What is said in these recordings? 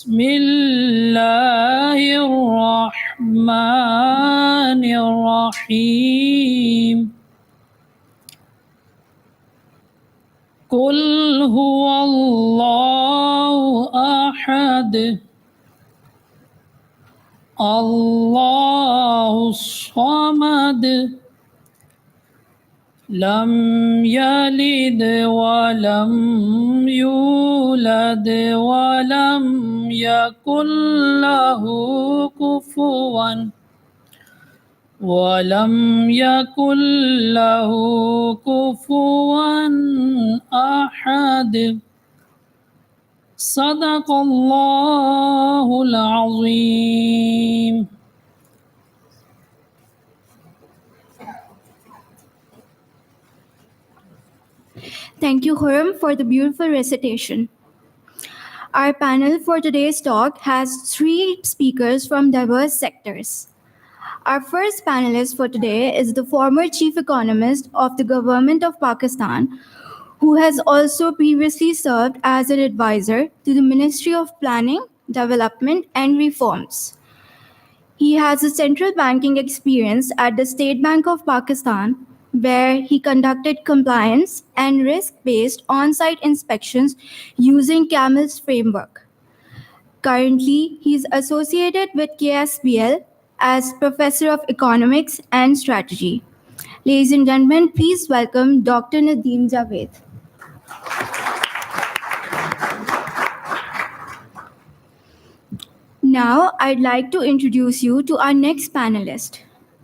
بسم الله الرحمن الرحيم قل هو الله أحد الله الصمد لم يلد ولم يولد ولم يكن له كفوا أحد صدق الله العظيم. Thank you, Khurram, for the beautiful recitation. Our panel for today's talk has 3 speakers from diverse sectors. Our first panelist for today is the former chief economist of the government of Pakistan, who has also previously served as an advisor to the Ministry of Planning, Development and Reforms. He has a central banking experience at the State Bank of Pakistan, where he conducted compliance and risk-based on-site inspections using CAMEL's framework. Currently, he is associated with KSBL as Professor of Economics and Strategy. Ladies and gentlemen, please welcome Dr. Nadeem Javed. Now, I'd like to introduce you to our next panelist,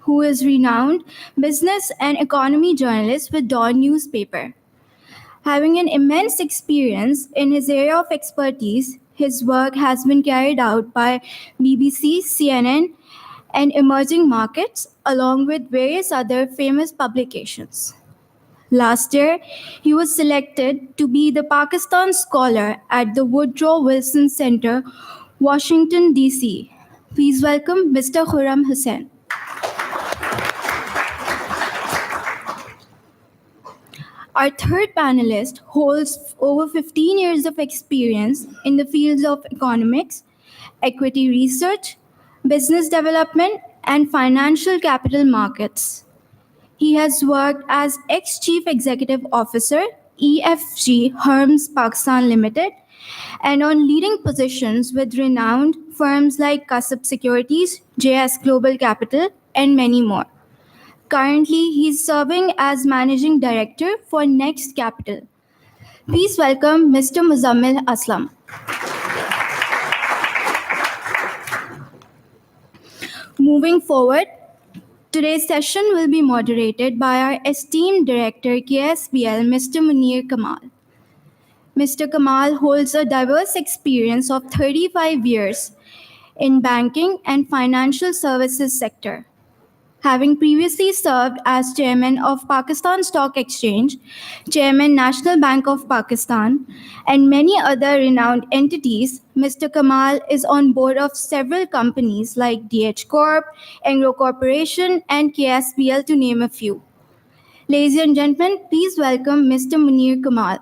who is renowned business and economy journalist with Dawn newspaper. Having an immense experience in his area of expertise, his work has been carried out by BBC, CNN, and emerging markets, along with various other famous publications. Last year, he was selected to be the Pakistan Scholar at the Woodrow Wilson Center, Washington, D.C. Please welcome Mr. Khurram Hussain. Our third panelist holds over 15 years of experience in the fields of economics, equity research, business development, and financial capital markets. He has worked as ex-Chief Executive Officer, EFG Hermes Pakistan Limited, and on leading positions with renowned firms like Kasab Securities, JS Global Capital, and many more. Currently, he is serving as Managing Director for Next Capital. Please welcome Mr. Muzammil Aslam. Moving forward, today's session will be moderated by our esteemed Director, KSBL, Mr. Munir Kamal. Mr. Kamal holds a diverse experience of 35 years in banking and financial services sector. Having previously served as Chairman of Pakistan Stock Exchange, Chairman National Bank of Pakistan, and many other renowned entities, Mr. Kamal is on board of several companies like DH Corp, Anglo Corporation, and KSBL, to name a few. Ladies and gentlemen, please welcome Mr. Munir Kamal.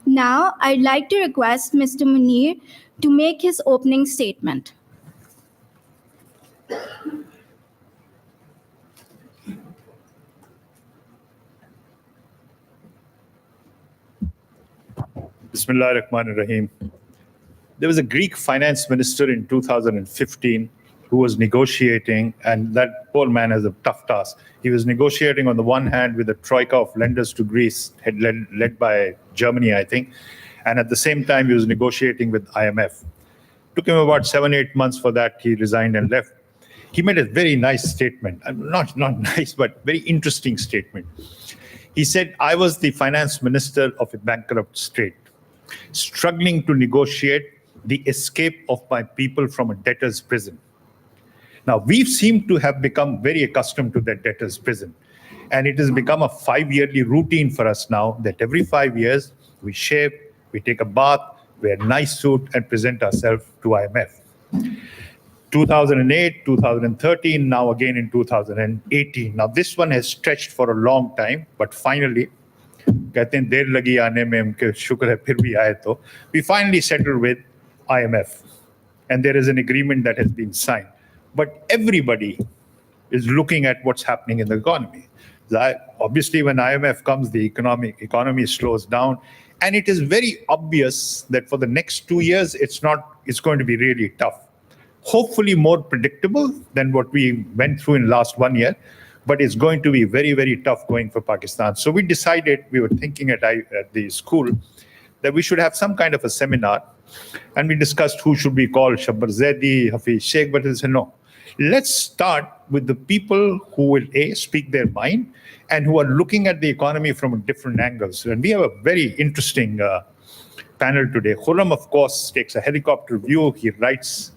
Now, I'd like to request Mr. Munir to make his opening statement. Bismillah ar-Rahman ar-Rahim. There was a Greek finance minister in 2015 who was negotiating, and that poor man has a tough task. He was negotiating on the one hand with the troika of lenders to Greece, led by Germany, I think, and at the same time he was negotiating with IMF. Took him about 7-8 months for that. He resigned and left. He made a very nice statement, not nice, but very interesting statement. He said, I was the finance minister of a bankrupt state, struggling to negotiate the escape of my people from a debtor's prison. Now, we've seemed to have become very accustomed to that debtor's prison. And it has become a 5-yearly routine for us now that every 5 years we shave, we take a bath, wear a nice suit and present ourselves to IMF. 2008, 2013, now again in 2018. Now, this one has stretched for a long time, but finally, कहते हैं देर लगी आने में, उनके शुक्र है फिर भी आए तो. We finally settled with IMF, and there is an agreement that has been signed. But everybody is looking at what's happening in the economy. Obviously, when IMF comes, the economy slows down, and it is very obvious that for the next 2 years, it's going to be really tough. Hopefully more predictable than what we went through in last 1 year, but it's going to be very, very tough going for Pakistan. So we decided, we were thinking at the school, that we should have some kind of a seminar, and we discussed who should we call, Shabbar Zaidi, Hafiz Sheikh, but we said no. Let's start with the people who will speak their mind and who are looking at the economy from different angles. And we have a very interesting panel today. Khurram, of course, takes a helicopter view. He writes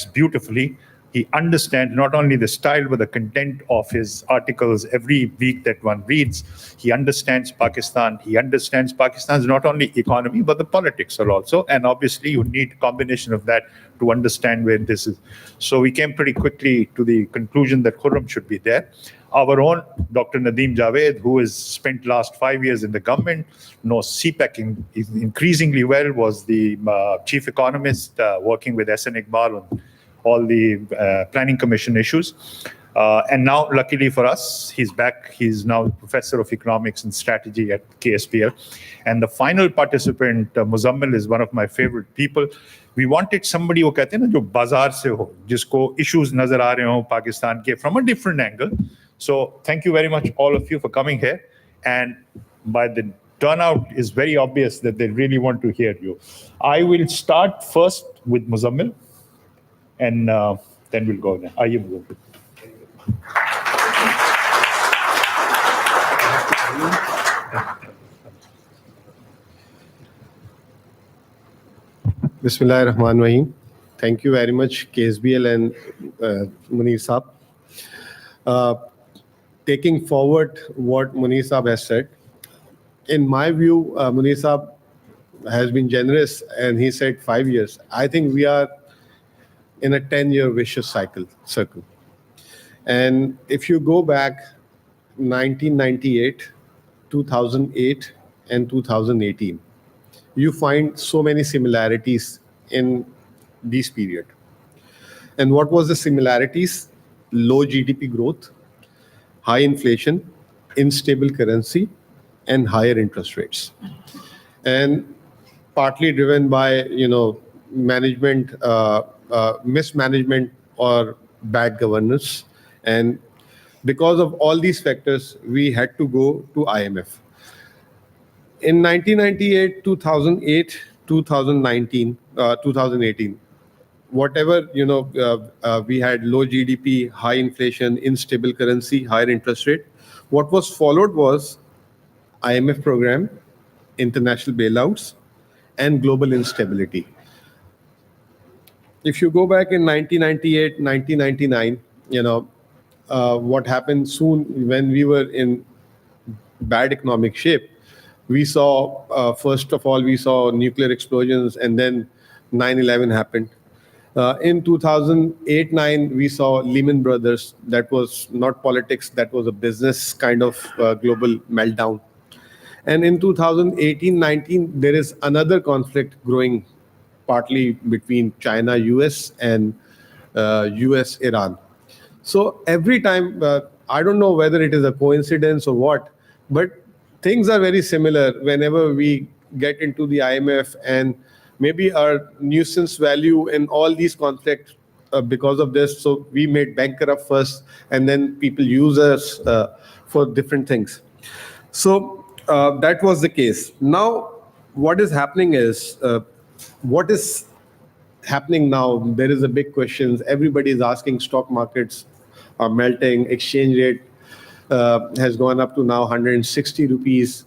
beautifully. He understands not only the style, but the content of his articles every week that one reads. He understands Pakistan. He understands Pakistan's not only economy, but the politics are also. And obviously, you need a combination of that to understand where this is. So we came pretty quickly to the conclusion that Khurram should be there. Our own Dr. Nadeem Javed, who has spent last 5 years in the government, knows CPEC increasingly well, was the chief economist working with SN Iqbal on all the planning commission issues. And now, luckily for us, he's back. He's now professor of economics and strategy at KSPL. And the final participant, Muzammil, is one of my favorite people. We wanted somebody who कहते हैं ना जो बाजार से हो, जिसको issues नजर आ रहे हो पाकिस्तान के from a different angle. So thank you very much, all of you, for coming here. And by the turnout is very obvious that they really want to hear you. I will start first with Muzammil, and then we'll go there. Aye, Muzammil. Bismillahirrahmanirrahim. Thank you very much, KSBL and Munir Saab. Taking forward what Munir Saab has said, in my view, Munir Saab has been generous, and he said 5 years. I think we are in a 10-year vicious circle. And if you go back 1998, 2008, and 2018, you find so many similarities in this period. And what was the similarities? Low GDP growth, high inflation, unstable currency, and higher interest rates. And partly driven by, management, mismanagement or bad governance. And because of all these factors, we had to go to IMF. In 1998, 2008, 2019, 2018, whatever, we had low GDP, high inflation, unstable currency, higher interest rate. What was followed was IMF program, international bailouts, and global instability. If you go back in 1998, 1999, what happened soon when we were in bad economic shape, we saw, first of all, we saw nuclear explosions, and then 9/11 happened. In 2008-9, we saw Lehman Brothers. That was not politics, that was a business kind of global meltdown. And in 2018-19, there is another conflict growing, partly between China, US, and US, Iran. So every time, I don't know whether it is a coincidence or what, but things are very similar whenever we get into the IMF, and maybe our nuisance value in all these conflicts because of this. So we made bankrupt first, and then people use us for different things. So that was the case. Now, what is happening is, what is happening now? There is a big question. Everybody is asking, stock markets are melting, exchange rate has gone up to now 160 rupees.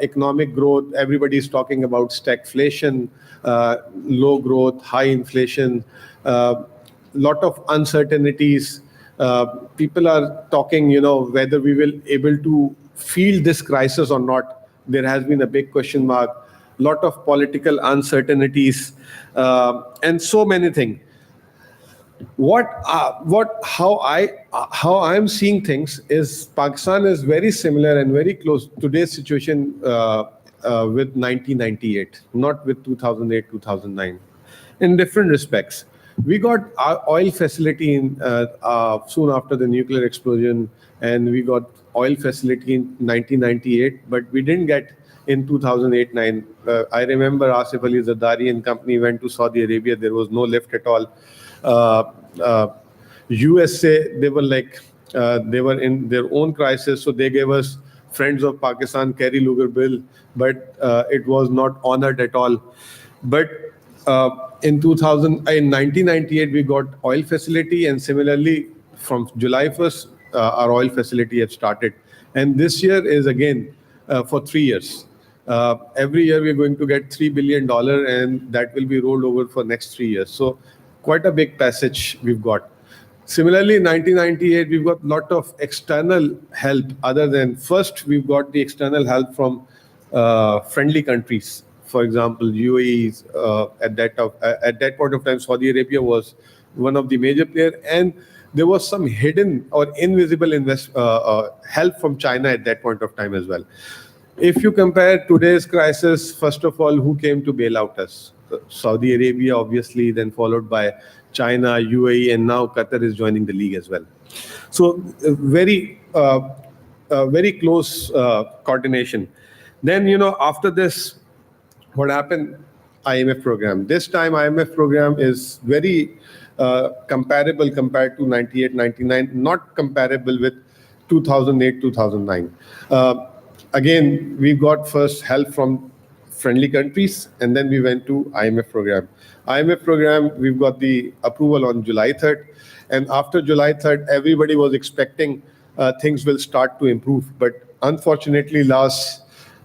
Economic growth, everybody is talking about stagflation, low growth, high inflation, lot of uncertainties. People are talking, whether we will able to feel this crisis or not. There has been a big question mark, lot of political uncertainties, and so many things. How I'm seeing things is Pakistan is very similar and very close to today's situation with 1998, not with 2008, 2009, in different respects. We got our oil facility in soon after the nuclear explosion, and we got oil facility in 1998, but we didn't get in 2008-9. I remember Asif Ali Zardari and company went to Saudi Arabia. There was no lift at all. Uh, uh, USA, they were like, they were in their own crisis, so they gave us Friends of Pakistan, Kerry Lugar bill, but it was not honored at all. But in 1998, we got oil facility, and similarly, from July 1st, our oil facility have started. And this year is again for 3 years. Every year we're going to get $3 billion, and that will be rolled over for next 3 years. So quite a big passage we've got. Similarly, in 1998, we've got a lot of external help other than first, we've got the external help from friendly countries. For example, UAE, at that point of time, Saudi Arabia was one of the major players, and there was some hidden or invisible help from China at that point of time as well. If you compare today's crisis, first of all, who came to bail out us? Saudi Arabia, obviously, then followed by China, UAE, and now Qatar is joining the league as well. So very close coordination. Then, after this, what happened? IMF program. This time, IMF program is very comparable compared to 98, 99, not comparable with 2008, 2009. Again, we got first help from friendly countries, and then we went to IMF program. IMF program, we've got the approval on July 3rd, and after July 3rd, everybody was expecting things will start to improve. But unfortunately, last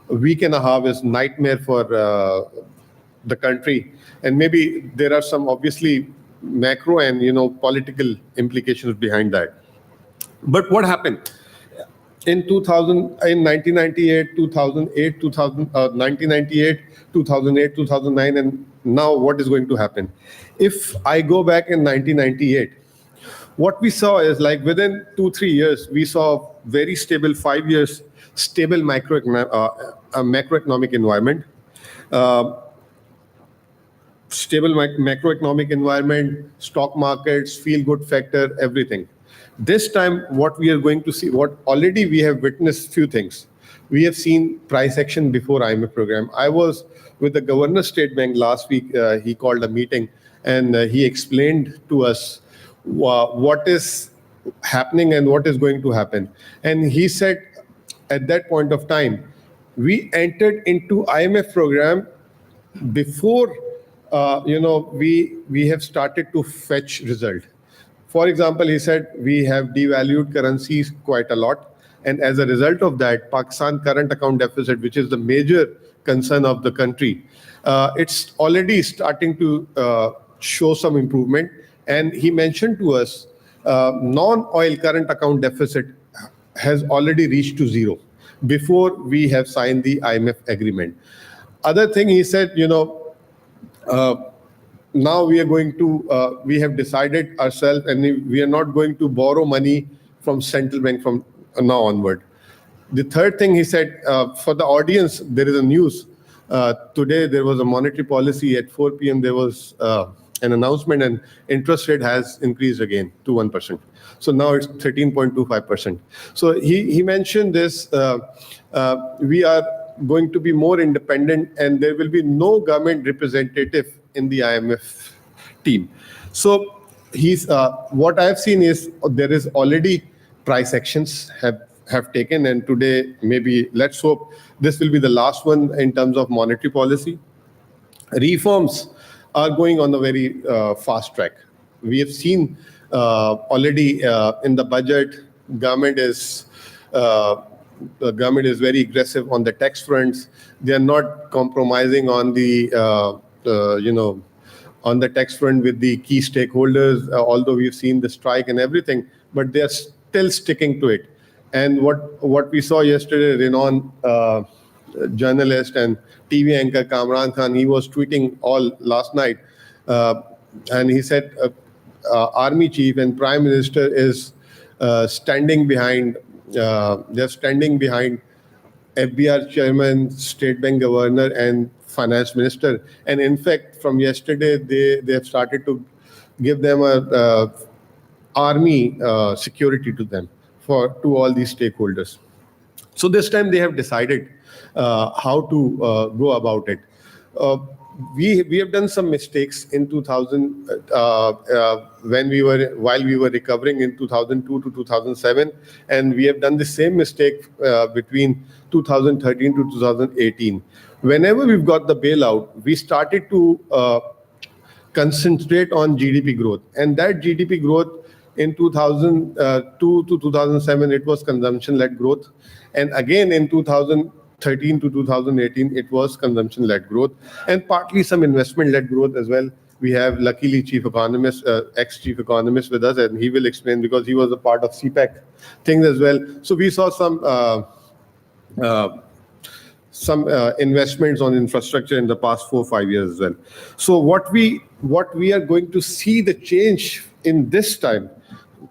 week and a half is nightmare for the country, and maybe there are some obviously macro and political implications behind that. But what happened? In 1998, 2008, 1998, 2008, 2009, and now what is going to happen? If I go back in 1998, what we saw is like within 2-3 years, we saw very stable 5 years, stable macroeconomic environment, macroeconomic environment, stock markets, feel good factor, everything. This time, what we are going to see, what already we have witnessed few things. We have seen price action before IMF program. I was with the Governor State Bank last week. He called a meeting, and he explained to us what is happening and what is going to happen. And he said at that point of time, we entered into IMF program before we have started to fetch result. For example, he said we have devalued currencies quite a lot, and as a result of that, Pakistan current account deficit, which is the major concern of the country, it's already starting to show some improvement. And he mentioned to us non-oil current account deficit has already reached to zero before we have signed the IMF agreement. Other thing he said, now we are going to, we have decided ourselves, and we are not going to borrow money from central bank from now onward. The third thing he said, for the audience, there is a news. Today, there was a monetary policy at 4 p.m. There was an announcement, and interest rate has increased again to 1%. So now it's 13.25%. So he mentioned this, we are going to be more independent, and there will be no government representative in the IMF team. So what I have seen is there is already price actions have taken, and today maybe let's hope this will be the last one in terms of monetary policy. Reforms are going on a very fast track. We have seen already in the budget, government is very aggressive on the tax fronts. They are not compromising on the on the tax front with the key stakeholders, although we've seen the strike and everything, but they are still sticking to it. And what we saw yesterday, renowned journalist and TV anchor Kamran Khan, he was tweeting all last night, and he said army chief and prime minister is standing behind. They're standing behind FBR chairman, state bank governor, and finance minister. And in fact, from yesterday, they have started to give them a army security to them to all these stakeholders. So this time they have decided how to go about it. We have done some mistakes in 2000 while we were recovering in 2002 to 2007, and we have done the same mistake between 2013 to 2018. Whenever we've got the bailout, we started to concentrate on GDP growth, and that GDP growth in 2002 to 2007 it was consumption-led growth, and again in 2013 to 2018 it was consumption-led growth, and partly some investment-led growth as well. We have luckily chief economist, ex-chief economist with us, and he will explain because he was a part of CPEC things as well. So we saw some investments on infrastructure in the past 4-5 years as well. So what we are going to see the change in this time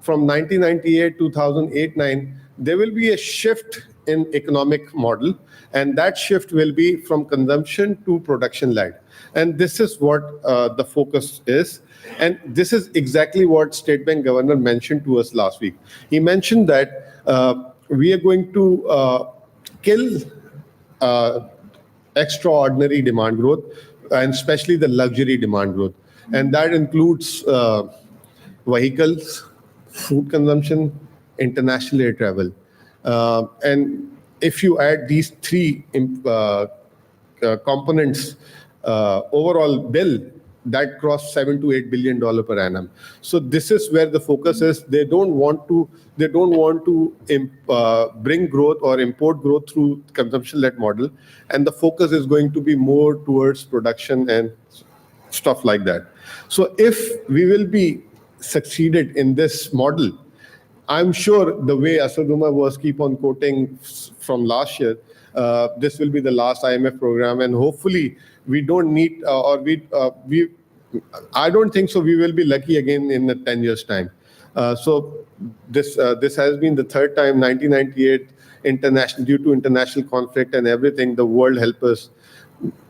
from 1998, 2008-9, there will be a shift in economic model, and that shift will be from consumption to production led. And this is what the focus is. And this is exactly what State Bank Governor mentioned to us last week. He mentioned that we are going to kill extraordinary demand growth, and especially the luxury demand growth. And that includes vehicles, food consumption, international air travel. And if you add these three components, overall bill, that crossed $7 to $8 billion per annum. So this is where the focus is. They don't want to bring growth or import growth through consumption-led model, and the focus is going to be more towards production and stuff like that. So if we will be succeeded in this model, I'm sure the way Asaduma was keep on quoting from last year, this will be the last IMF program, and hopefully we don't need I don't think so we will be lucky again in 10 years time. So this has been the third time, 1998 due to international conflict and everything, the world helped us.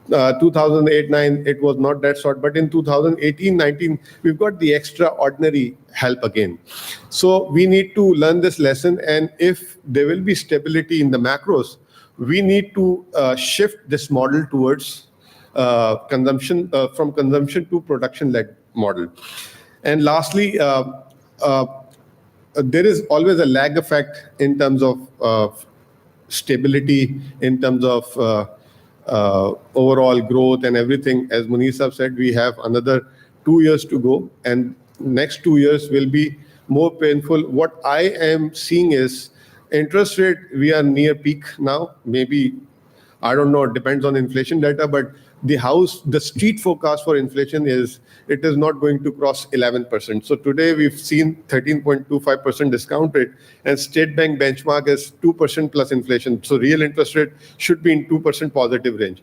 2008-9 it was not that short, but in 2018-19 we've got the extraordinary help again. So we need to learn this lesson, and if there will be stability in the macros, we need to shift this model towards consumption, from consumption to production-led model. And lastly, there is always a lag effect in terms of stability, in terms of overall growth and everything. As Munisa said, we have another 2 years to go, and next 2 years will be more painful. What I am seeing is interest rate, we are near peak now. Maybe, I don't know, it depends on inflation data, but the street forecast for inflation is it is not going to cross 11%. So today we've seen 13.25% discount rate, and State Bank benchmark is 2% plus inflation. So real interest rate should be in 2% positive range.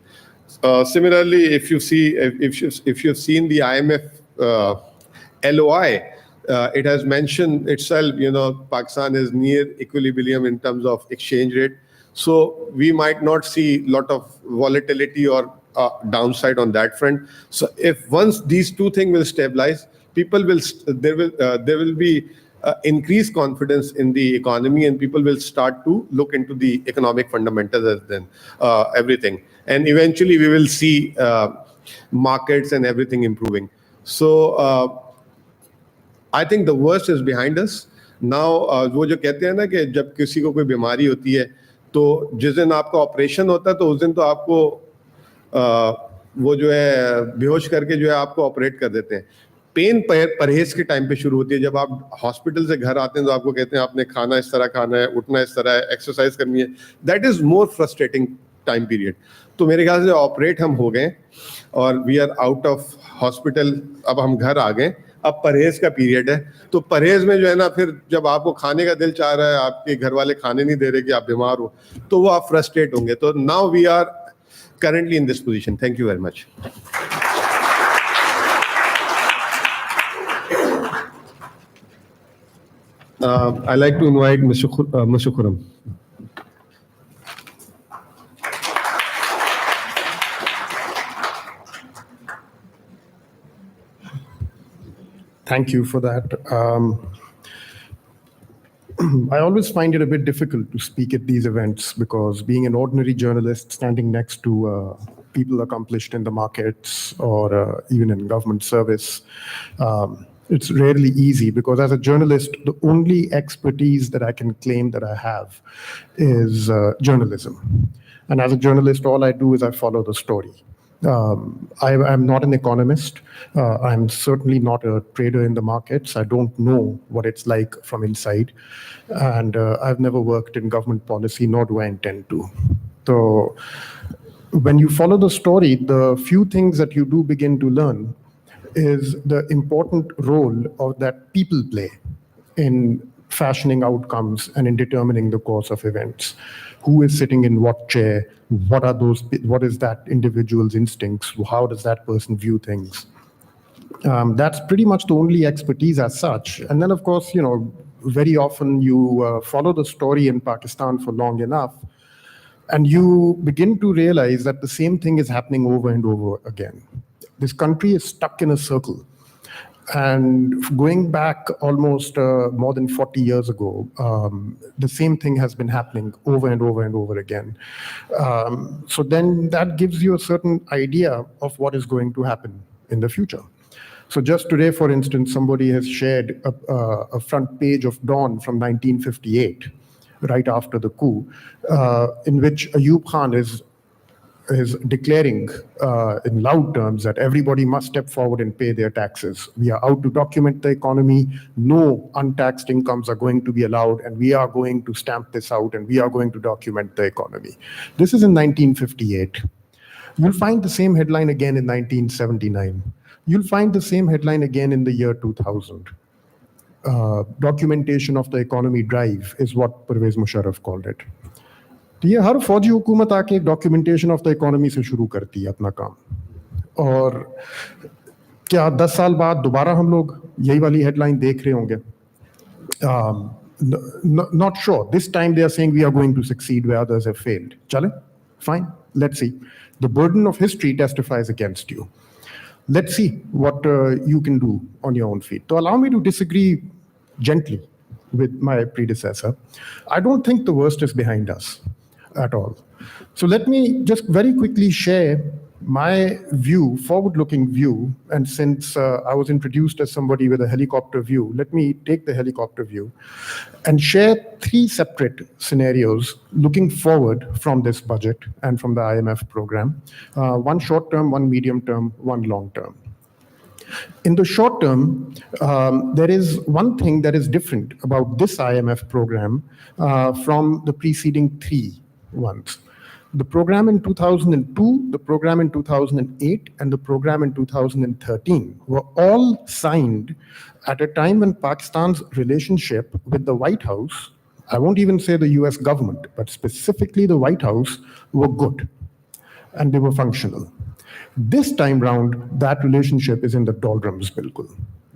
Similarly, if you've seen the IMF LOI, it has mentioned itself, Pakistan is near equilibrium in terms of exchange rate. So we might not see a lot of volatility or downside on that front. So if once these two things will stabilize, there will be increased confidence in the economy, and people will start to look into the economic fundamentals as then everything. And eventually we will see markets and everything improving. So I think the worst is behind us. Now, वो जो कहते हैं ना कि जब किसी को कोई बीमारी होती है, तो जिस दिन आपका ऑपरेशन होता है, तो उस दिन तो आपको वो जो है बेहोश करके जो है आपको ऑपरेट कर देते हैं. पेन परहेज के टाइम पे शुरू होती है. जब आप हॉस्पिटल से घर आते हैं तो आपको कहते हैं आपने खाना इस तरह खाना है, उठना इस तरह है, एक्सरसाइज करनी है. That is more frustrating time period. तो मेरे ख्याल से ऑपरेट हम हो गए और we are out of hospital. अब हम घर आ गए. अब परहेज का पीरियड है. तो परहेज में जो है ना, फिर जब आपको खाने का दिल चाह रहा है, आपके घर वाले खाने नहीं दे रहे कि आप बीमार हो, तो वो आप फ्रस्ट्रेट होंगे. तो now we are currently in this position. Thank you very much. I'd like to invite Mr. Khurram. Thank you for that. I always find it a bit difficult to speak at these events because being an ordinary journalist standing next to people accomplished in the markets or even in government service, it's rarely easy because as a journalist, the only expertise that I can claim that I have is journalism. And as a journalist, all I do is I follow the story. I'm not an economist. I'm certainly not a trader in the markets. I don't know what it's like from inside. And I've never worked in government policy, nor do I intend to. So when you follow the story, the few things that you do begin to learn is the important role of that people play in fashioning outcomes and in determining the course of events. Who is sitting in what chair? What is that individual's instincts? How does that person view things? That's pretty much the only expertise as such. And then, of course, very often you follow the story in Pakistan for long enough, and you begin to realize that the same thing is happening over and over again. This country is stuck in a circle. And going back almost more than 40 years ago, the same thing has been happening over and over and over again. So then that gives you a certain idea of what is going to happen in the future. So just today, for instance, somebody has shared a front page of Dawn from 1958, right after the coup, in which Ayub Khan is declaring in loud terms that everybody must step forward and pay their taxes. We are out to document the economy. No untaxed incomes are going to be allowed, and we are going to stamp this out, and we are going to document the economy. This is in 1958. You'll find the same headline again in 1979. You'll find the same headline again in the year 2000. Documentation of the economy drive is what Pervez Musharraf called it. तो ये हर फौजी हुकूमत आके documentation of the economy से शुरू करती है अपना काम और क्या 10 साल बाद दोबारा हम लोग यही वाली हेडलाइन देख रहे होंगे not sure. This time they are saying we are going to succeed where others have failed. Chale? Fine. Let's see. The burden of history testifies against you. Let's see what you can do on your own feet. So allow me to disagree gently with my predecessor. I don't think the worst is behind us at all. So let me just very quickly share my view, forward-looking view, and since I was introduced as somebody with a helicopter view, let me take the helicopter view and share 3 separate scenarios looking forward from this budget and from the IMF program. One short-term, one medium-term, one long-term. In the short term, there is one thing that is different about this IMF program from the preceding 3 ones. The program in 2002, the program in 2008, and the program in 2013 were all signed at a time when Pakistan's relationship with the White House, I won't even say the US government, but specifically the White House, were good and they were functional. This time round, that relationship is in the doldrums, bilkul.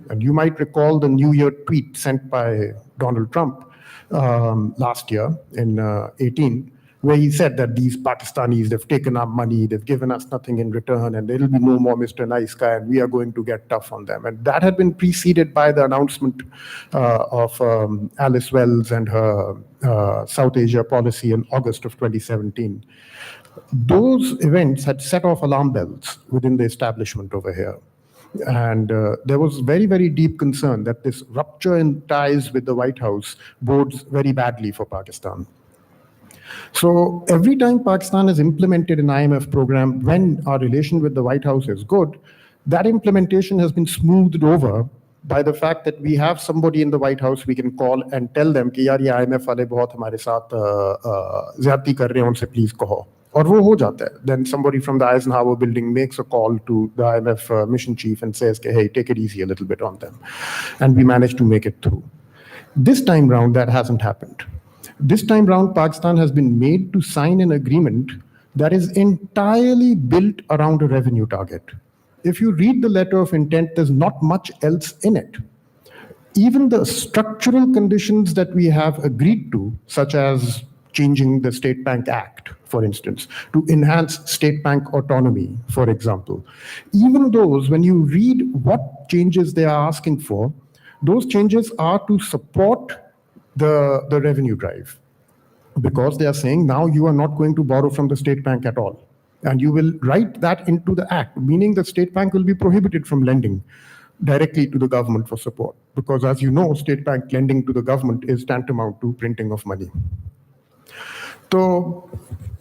And you might recall the New Year tweet sent by Donald Trump last year in 18, where he said that these Pakistanis, they've taken our money, they've given us nothing in return, and there will be no more Mr. Nice Guy, and we are going to get tough on them. And that had been preceded by the announcement of Alice Wells and her South Asia policy in August of 2017. Those events had set off alarm bells within the establishment over here. And there was very, very deep concern that this rupture in ties with the White House bodes very badly for Pakistan. So every time Pakistan has implemented an IMF program, when our relation with the White House is good, that implementation has been smoothed over by the fact that we have somebody in the White House we can call and tell them कि यार ये IMF वाले बहुत हमारे साथ ज़्यादती कर रहे हैं, उनसे please कहो. और वो हो जाता है. Then somebody from the Eisenhower building makes a call to the IMF mission chief and says, hey, take it easy a little bit on them. And we managed to make it through. This time round, that hasn't happened. This time round, Pakistan has been made to sign an agreement that is entirely built around a revenue target. If you read the letter of intent, there's not much else in it. even the structural conditions that we have agreed to, such as changing the State Bank Act, for instance, to enhance state bank autonomy, for example, even those, when you read what changes they are asking for, those changes are to support the revenue drive, because they are saying now you are not going to borrow from the state bank at all. And you will write that into the act, meaning the state bank will be prohibited from lending directly to the government for support. Because as you know, state bank lending to the government is tantamount to printing of money. So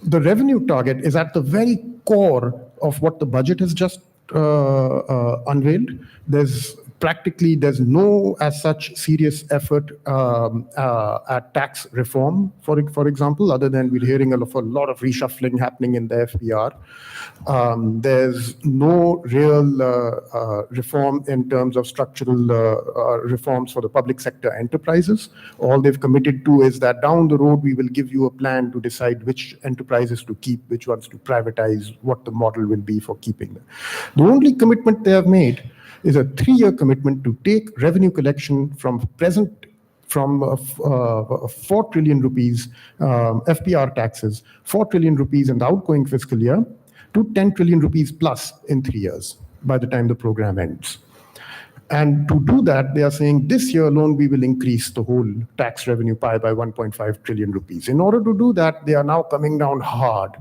the revenue target is at the very core of what the budget has just unveiled. There's no as such serious effort at tax reform, for example, other than we're hearing of a lot of reshuffling happening in the FBR. There's no real reform in terms of structural reforms for the public sector enterprises. All they've committed to is that down the road, we will give you a plan to decide which enterprises to keep, which ones to privatize, what the model will be for keeping them. The only commitment they have made is a 3-year commitment to take revenue collection from 4 trillion rupees FPR taxes, 4 trillion rupees in the outgoing fiscal year, to 10 trillion rupees plus in 3 years by the time the program ends. And to do that, they are saying this year alone, we will increase the whole tax revenue pie by 1.5 trillion rupees. In order to do that, they are now coming down hard,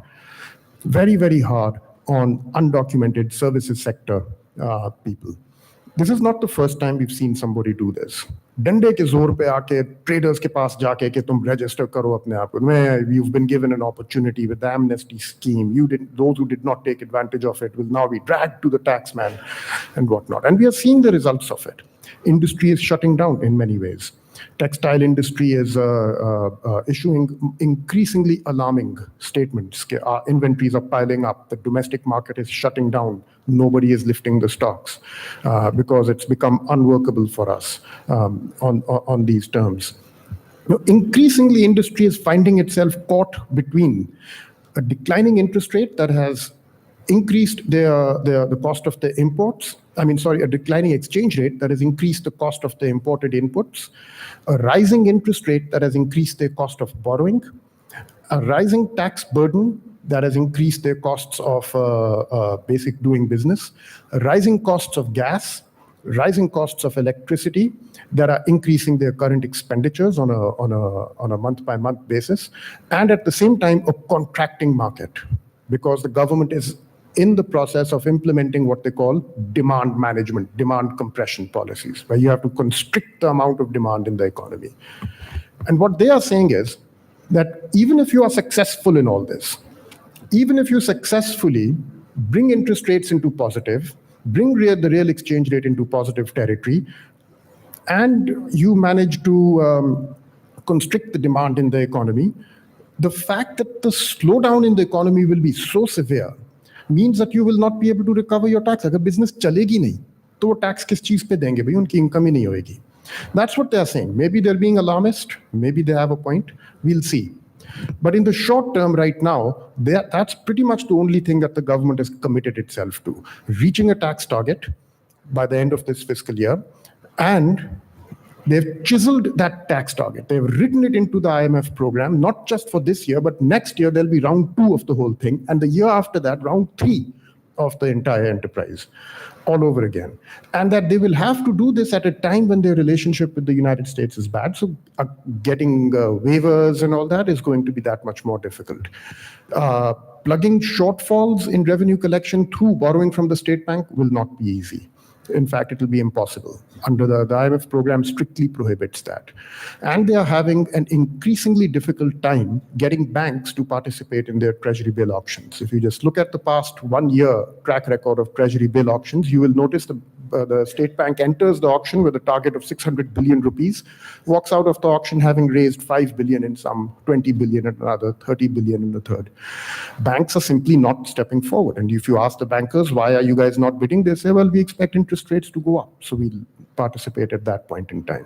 very, very hard on undocumented services sector people. This is not the first time we've seen somebody do this. डंडे के जोर पे आके traders के पास जाके कि तुम register करो अपने आप को. You've been given an opportunity with the amnesty scheme. Those who did not take advantage of it will now be dragged to the tax man and whatnot. And we are seeing the results of it. Industry is shutting down in many ways. Textile industry is issuing increasingly alarming statements. Our inventories are piling up. The domestic market is shutting down. Nobody is lifting the stocks because it's become unworkable for us on these terms. Increasingly, industry is finding itself caught between a declining interest rate that has increased the cost of the imports. A declining exchange rate that has increased the cost of the imported inputs, a rising interest rate that has increased the cost of borrowing, a rising tax burden that has increased their costs of basic doing business, rising costs of gas, rising costs of electricity that are increasing their current expenditures on a month-by-month basis, and at the same time, a contracting market, because the government is in the process of implementing what they call demand management, demand compression policies, where you have to constrict the amount of demand in the economy. And what they are saying is that even if you are successful in all this, even if you successfully bring interest rates into positive, bring the real exchange rate into positive territory, and you manage to constrict the demand in the economy, the fact that the slowdown in the economy will be so severe means that you will not be able to recover your tax. Agar business chalegi nahi, to wo tax kis cheez pe denge bhai, unki income hi nahi hoegi. That's what they're saying. Maybe they're being alarmist, maybe they have a point, we'll see. But in the short term right now, that's pretty much the only thing that the government has committed itself to, reaching a tax target by the end of this fiscal year, and they've chiseled that tax target. They've written it into the IMF program, not just for this year, but next year there'll be round 2 of the whole thing. And the year after that, round 3 of the entire enterprise, all over again. And that they will have to do this at a time when their relationship with the United States is bad. So getting waivers and all that is going to be that much more difficult. Plugging shortfalls in revenue collection through borrowing from the state bank will not be easy. In fact, it will be impossible. Under the IMF program strictly prohibits that. And they are having an increasingly difficult time getting banks to participate in their treasury bill auctions. If you just look at the past 1 year track record of treasury bill auctions, you will notice the state bank enters the auction with a target of 600 billion rupees, walks out of the auction having raised 5 billion in some, 20 billion in another, 30 billion in the third. Banks are simply not stepping forward. And if you ask the bankers, why are you guys not bidding? They say, well, we expect interest rates to go up, so we'll participate at that point in time.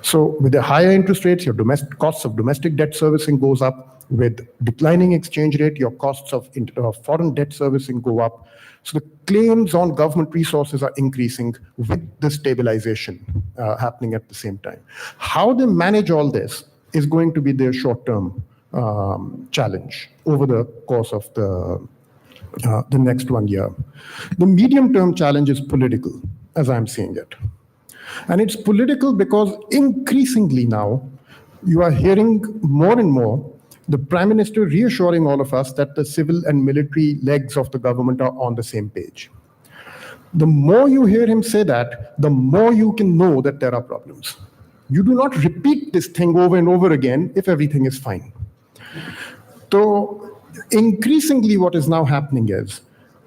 So with the higher interest rates, your costs of domestic debt servicing goes up. With declining exchange rate, your costs of foreign debt servicing go up. So the claims on government resources are increasing with the stabilization happening at the same time. How they manage all this is going to be their short-term challenge over the course of the next 1 year. The medium-term challenge is political, as I'm seeing it. And it's political because increasingly now, you are hearing more and more the Prime Minister reassuring all of us that the civil and military legs of the government are on the same page. The more you hear him say that, the more you can know that there are problems. You do not repeat this thing over and over again if everything is fine. So increasingly what is now happening is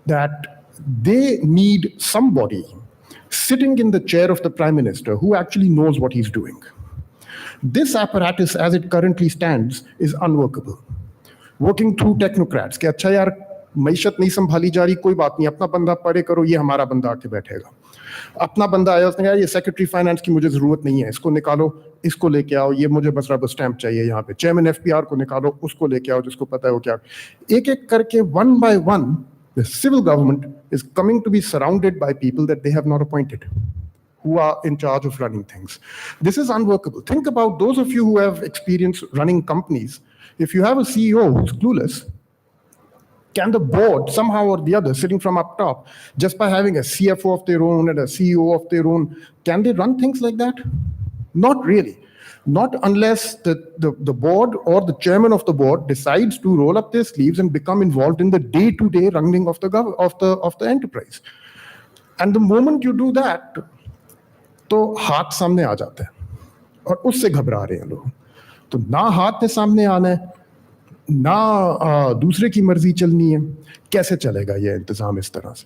that they need somebody sitting in the chair of the Prime Minister who actually knows what he's doing. This apparatus as it currently stands is unworkable. Working through technocrats, कि अच्छा यार मईशत नहीं संभाली जा रही, कोई बात नहीं, अपना बंदा परे करो, ये हमारा बंदा आके बैठेगा. अपना बंदा आया, उसने कहा ये सेक्रेटरी फाइनेंस की मुझे जरूरत नहीं है, इसको निकालो, इसको लेके आओ, ये मुझे बस रबर स्टैंप चाहिए यहाँ पे, चेयरमैन एफपीआर को निकालो, उसको लेके आओ जिसको पता है वो क्या. एक एक करके one by one, the civil government is coming to be surrounded by people that they have not appointed, who are in charge of running things. This is unworkable. Think about those of you who have experience running companies. If you have a CEO who's clueless, can the board somehow or the other, sitting from up top, just by having a CFO of their own and a CEO of their own, can they run things like that? Not really. Not unless the board or the chairman of the board decides to roll up their sleeves and become involved in the day-to-day running of the enterprise. And the moment you do that, तो हाथ सामने आ जाता है और उससे घबरा रहे हैं लोग. तो ना हाथ ने सामने आना है, ना दूसरे की मर्जी चलनी है, कैसे चलेगा ये इंतजाम इस तरह से?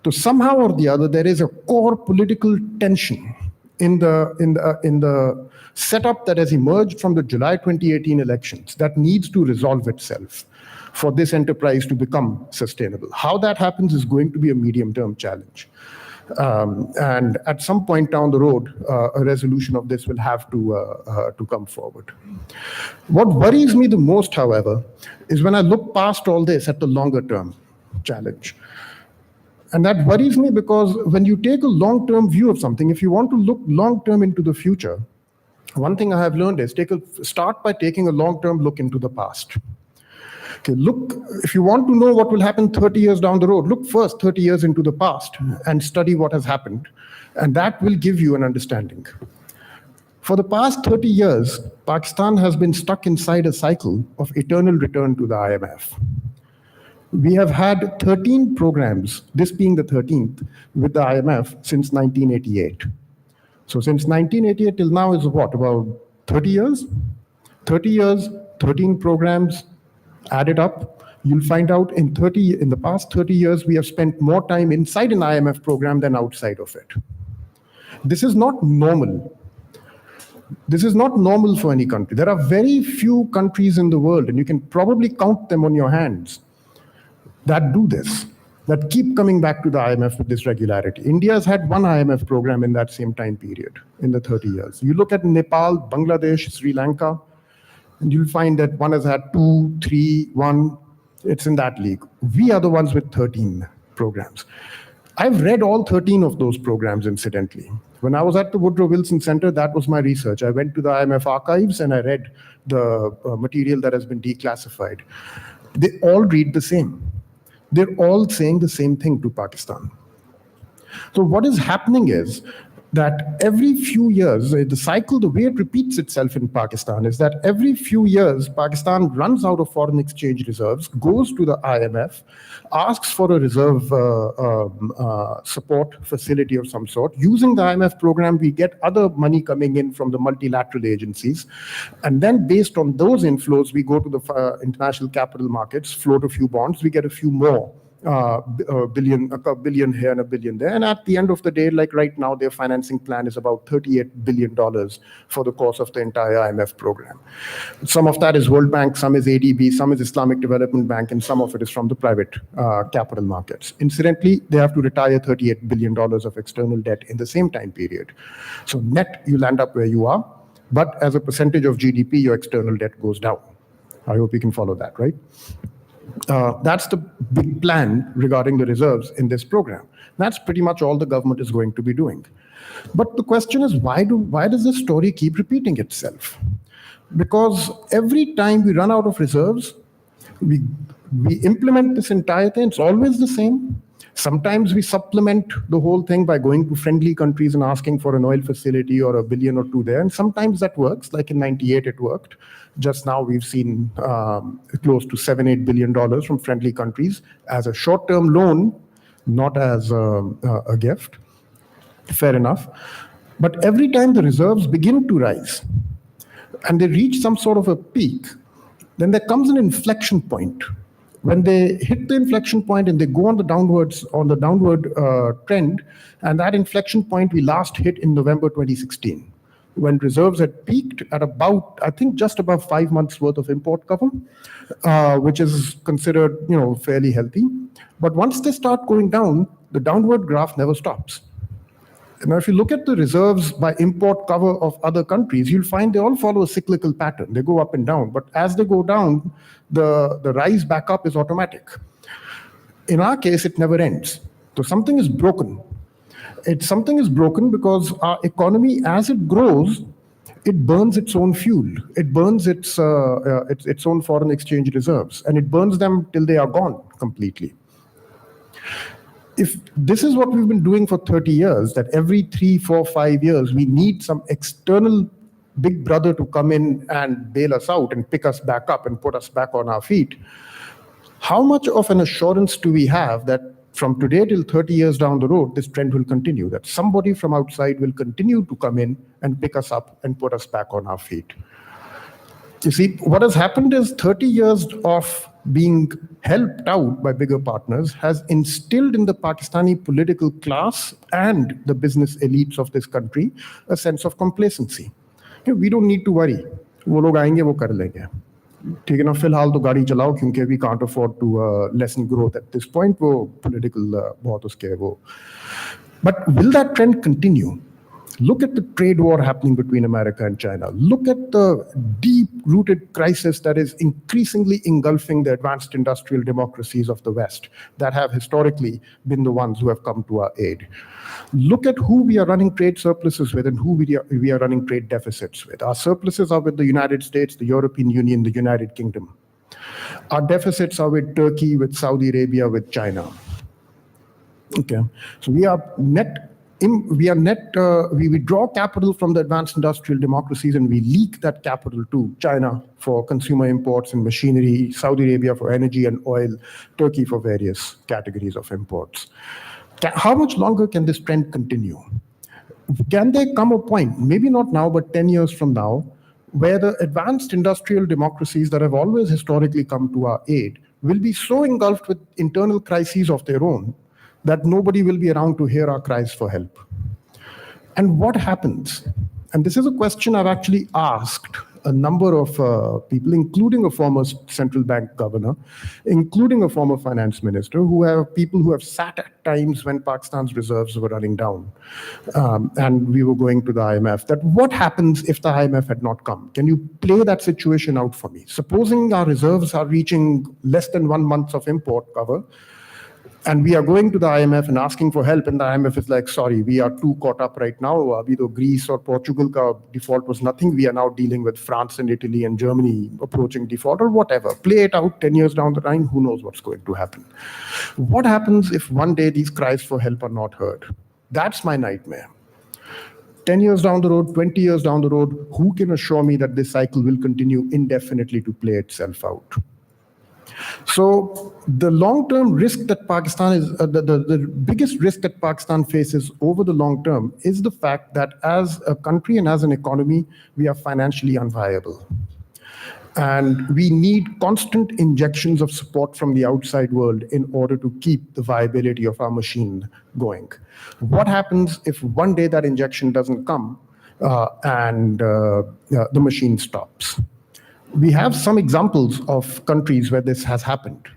तो somehow or the other there is a core political tension in the setup that has emerged from the July 2018 elections that needs to resolve itself for this enterprise to become sustainable. How that happens is going to be a medium-term challenge. And at some point down the road, a resolution of this will have to come forward. What worries me the most, however, is when I look past all this at the longer-term challenge. And that worries me because when you take a long-term view of something, if you want to look long-term into the future, one thing I have learned is start by taking a long-term look into the past. Okay, look, if you want to know what will happen 30 years down the road, look first 30 years into the past and study what has happened, and that will give you an understanding. For the past 30 years, Pakistan has been stuck inside a cycle of eternal return to the IMF. We have had 13 programs, this being the 13th, with the IMF since 1988. So since 1988 till now is what, about 30 years? 30 years, 13 programs, added up, you'll find out in the past 30 years, we have spent more time inside an IMF program than outside of it. This is not normal. This is not normal for any country. There are very few countries in the world, and you can probably count them on your hands, that do this, that keep coming back to the IMF with this regularity. India has had one IMF program in that same time period, in the 30 years. You look at Nepal, Bangladesh, Sri Lanka, and you'll find that one has had 2, 3, 1. It's in that league. We are the ones with 13 programs. I've read all 13 of those programs, incidentally. When I was at the Woodrow Wilson Center, that was my research. I went to the IMF archives and I read the material that has been declassified. They all read the same. They're all saying the same thing to Pakistan. So what is happening is that every few years, the cycle, the way it repeats itself in Pakistan is that every few years, Pakistan runs out of foreign exchange reserves, goes to the IMF, asks for a reserve support facility of some sort. Using the IMF program, we get other money coming in from the multilateral agencies. And then based on those inflows, we go to the international capital markets, float a few bonds, we get a few more. A billion here and a billion there. And at the end of the day, like right now, their financing plan is about $38 billion for the course of the entire IMF program. Some of that is World Bank, some is ADB, some is Islamic Development Bank, and some of it is from the private capital markets. Incidentally, they have to retire $38 billion of external debt in the same time period. So net, you'll end up where you are. But as a percentage of GDP, your external debt goes down. I hope you can follow that, right? That's the big plan regarding the reserves in this program. That's pretty much all the government is going to be doing. But the question is, why does this story keep repeating itself? Because every time we run out of reserves, we implement this entire thing. It's always the same. Sometimes we supplement the whole thing by going to friendly countries and asking for an oil facility or $1 billion or $2 billion there. And sometimes that works, like in '98 it worked. Just now we've seen close to $7-8 billion from friendly countries as a short-term loan, not as a gift. Fair enough. But every time the reserves begin to rise and they reach some sort of a peak, then there comes an inflection point. When they hit the inflection point and they go on the downward trend, and that inflection point we last hit in November 2016, when reserves had peaked at about, I think, just above 5 months worth of import cover, which is considered, fairly healthy. But once they start going down, the downward graph never stops. Now, if you look at the reserves by import cover of other countries, you'll find they all follow a cyclical pattern. They go up and down, but as they go down, the rise back up is automatic. In our case, it never ends. So something is broken. Something is broken because our economy, as it grows, it burns its own fuel. It burns its own foreign exchange reserves, and it burns them till they are gone completely. If this is what we've been doing for 30 years, that every 3, 4, 5 years, we need some external big brother to come in and bail us out and pick us back up and put us back on our feet, how much of an assurance do we have that from today till 30 years down the road, this trend will continue, that somebody from outside will continue to come in and pick us up and put us back on our feet? You see, what has happened is 30 years of being helped out by bigger partners has instilled in the Pakistani political class and the business elites of this country a sense of complacency. We don't need to worry. वो लोग आएंगे वो कर लेंगे. ठीक है ना, फिलहाल तो गाड़ी चलाओ क्योंकि we can't afford to lessen growth at this point. वो political बहुत उसके वो. But will that trend continue? Look at the trade war happening between America and China. Look at the deep-rooted crisis that is increasingly engulfing the advanced industrial democracies of the West that have historically been the ones who have come to our aid. Look at who we are running trade surpluses with and who we are running trade deficits with. Our surpluses are with the United States, the European Union, the United Kingdom. Our deficits are with Turkey, with Saudi Arabia, with China. Okay, so we withdraw capital from the advanced industrial democracies and we leak that capital to China for consumer imports and machinery, Saudi Arabia for energy and oil, Turkey for various categories of imports. How much longer can this trend continue? Can there come a point, maybe not now, but 10 years from now, where the advanced industrial democracies that have always historically come to our aid will be so engulfed with internal crises of their own that nobody will be around to hear our cries for help? And what happens? And this is a question I've actually asked a number of people, including a former central bank governor, including a former finance minister, people who have sat at times when Pakistan's reserves were running down and we were going to the IMF, that what happens if the IMF had not come? Can you play that situation out for me? Supposing our reserves are reaching less than 1 month of import cover, and we are going to the IMF and asking for help, and the IMF is like, sorry, we are too caught up right now. Abhi to Greece or Portugal ka default was nothing. We are now dealing with France and Italy and Germany approaching default or whatever. Play it out 10 years down the line, who knows what's going to happen. What happens if one day these cries for help are not heard? That's my nightmare. 10 years down the road, 20 years down the road, who can assure me that this cycle will continue indefinitely to play itself out? So the long-term risk that Pakistan is, the biggest risk that Pakistan faces over the long term is the fact that as a country and as an economy, we are financially unviable. And we need constant injections of support from the outside world in order to keep the viability of our machine going. What happens if one day that injection doesn't come and the machine stops? We have some examples of countries where this has happened.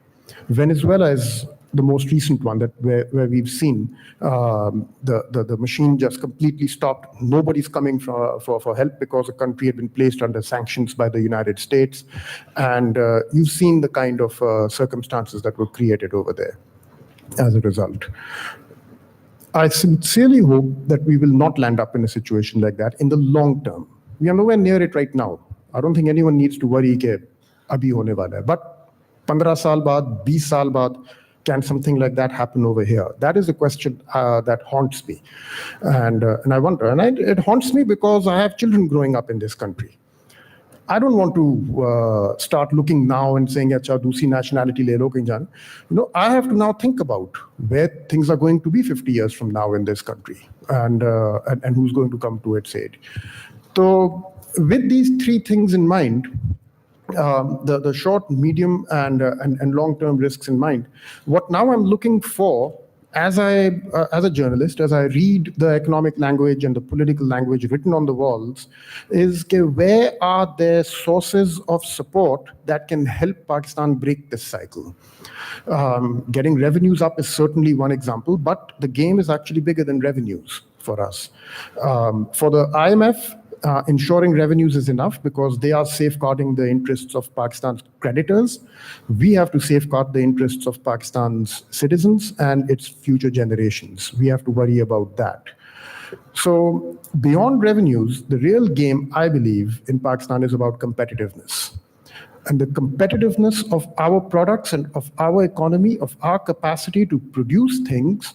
Venezuela is the most recent one that where we've seen the machine just completely stopped. Nobody's coming for help because the country had been placed under sanctions by the United States. And you've seen the kind of circumstances that were created over there as a result. I sincerely hope that we will not land up in a situation like that in the long term. We are nowhere near it right now. I don't think anyone needs to worry that abhi hone wala hai. But 15 saal baad, 20 saal baad, can something like that happen over here? That is a question that haunts me. And I wonder, and it haunts me because I have children growing up in this country. I don't want to start looking now and saying, "Acha, dusri nationality le lo kahin jaan." I have to now think about where things are going to be 50 years from now in this country, and who's going to come to its aid. So, with these three things in mind, the short, medium, and long-term risks in mind, what now I'm looking for as a journalist, as I read the economic language and the political language written on the walls, is where are there sources of support that can help Pakistan break this cycle? Getting revenues up is certainly one example, but the game is actually bigger than revenues for us. For the IMF, ensuring revenues is enough because they are safeguarding the interests of Pakistan's creditors. We have to safeguard the interests of Pakistan's citizens and its future generations. We have to worry about that. So beyond revenues, the real game, I believe, in Pakistan is about competitiveness. And the competitiveness of our products and of our economy, of our capacity to produce things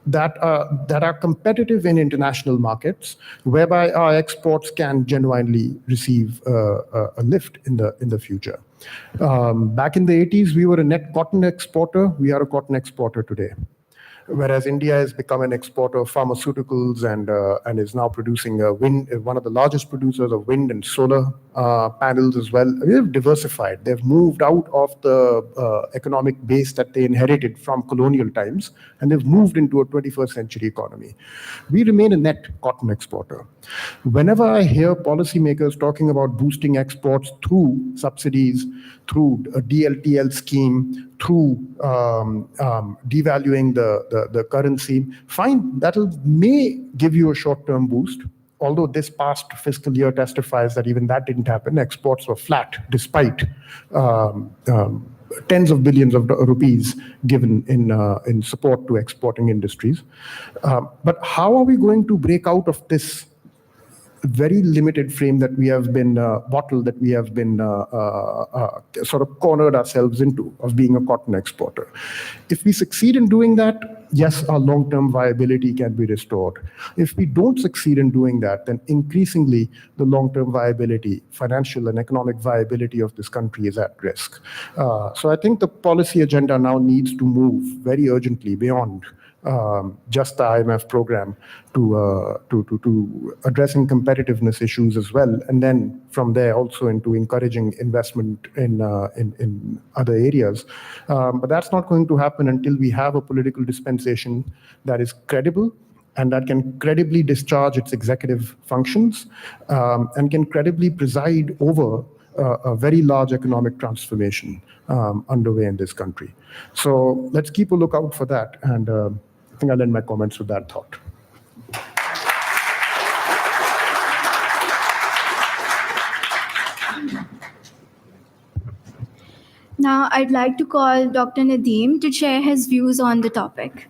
that are competitive in international markets, whereby our exports can genuinely receive a lift in the future. Back in the 80s, we were a net cotton exporter. We are a cotton exporter today. Whereas India has become an exporter of pharmaceuticals and is now producing one of the largest producers of wind and solar panels as well. They've diversified. They've moved out of the economic base that they inherited from colonial times, and they've moved into a 21st century economy. We remain a net cotton exporter. Whenever I hear policymakers talking about boosting exports through subsidies, through a DLTL scheme, through devaluing the currency, fine, that may give you a short-term boost. Although this past fiscal year testifies that even that didn't happen. Exports were flat despite tens of billions of rupees given in support to exporting industries. But how are we going to break out of this very limited frame that we have been bottled, that we have been sort of cornered ourselves into, of being a cotton exporter? If we succeed in doing that, yes, our long-term viability can be restored. If we don't succeed in doing that, then increasingly the long-term viability, financial and economic viability of this country is at risk. So I think the policy agenda now needs to move very urgently beyond just the IMF program to addressing competitiveness issues as well, and then from there also into encouraging investment in other areas. But that's not going to happen until we have a political dispensation that is credible and that can credibly discharge its executive functions and can credibly preside over a very large economic transformation underway in this country. So let's keep a lookout for that, and I think I'll end my comments with that thought. Now, I'd like to call Dr. Nadeem to share his views on the topic.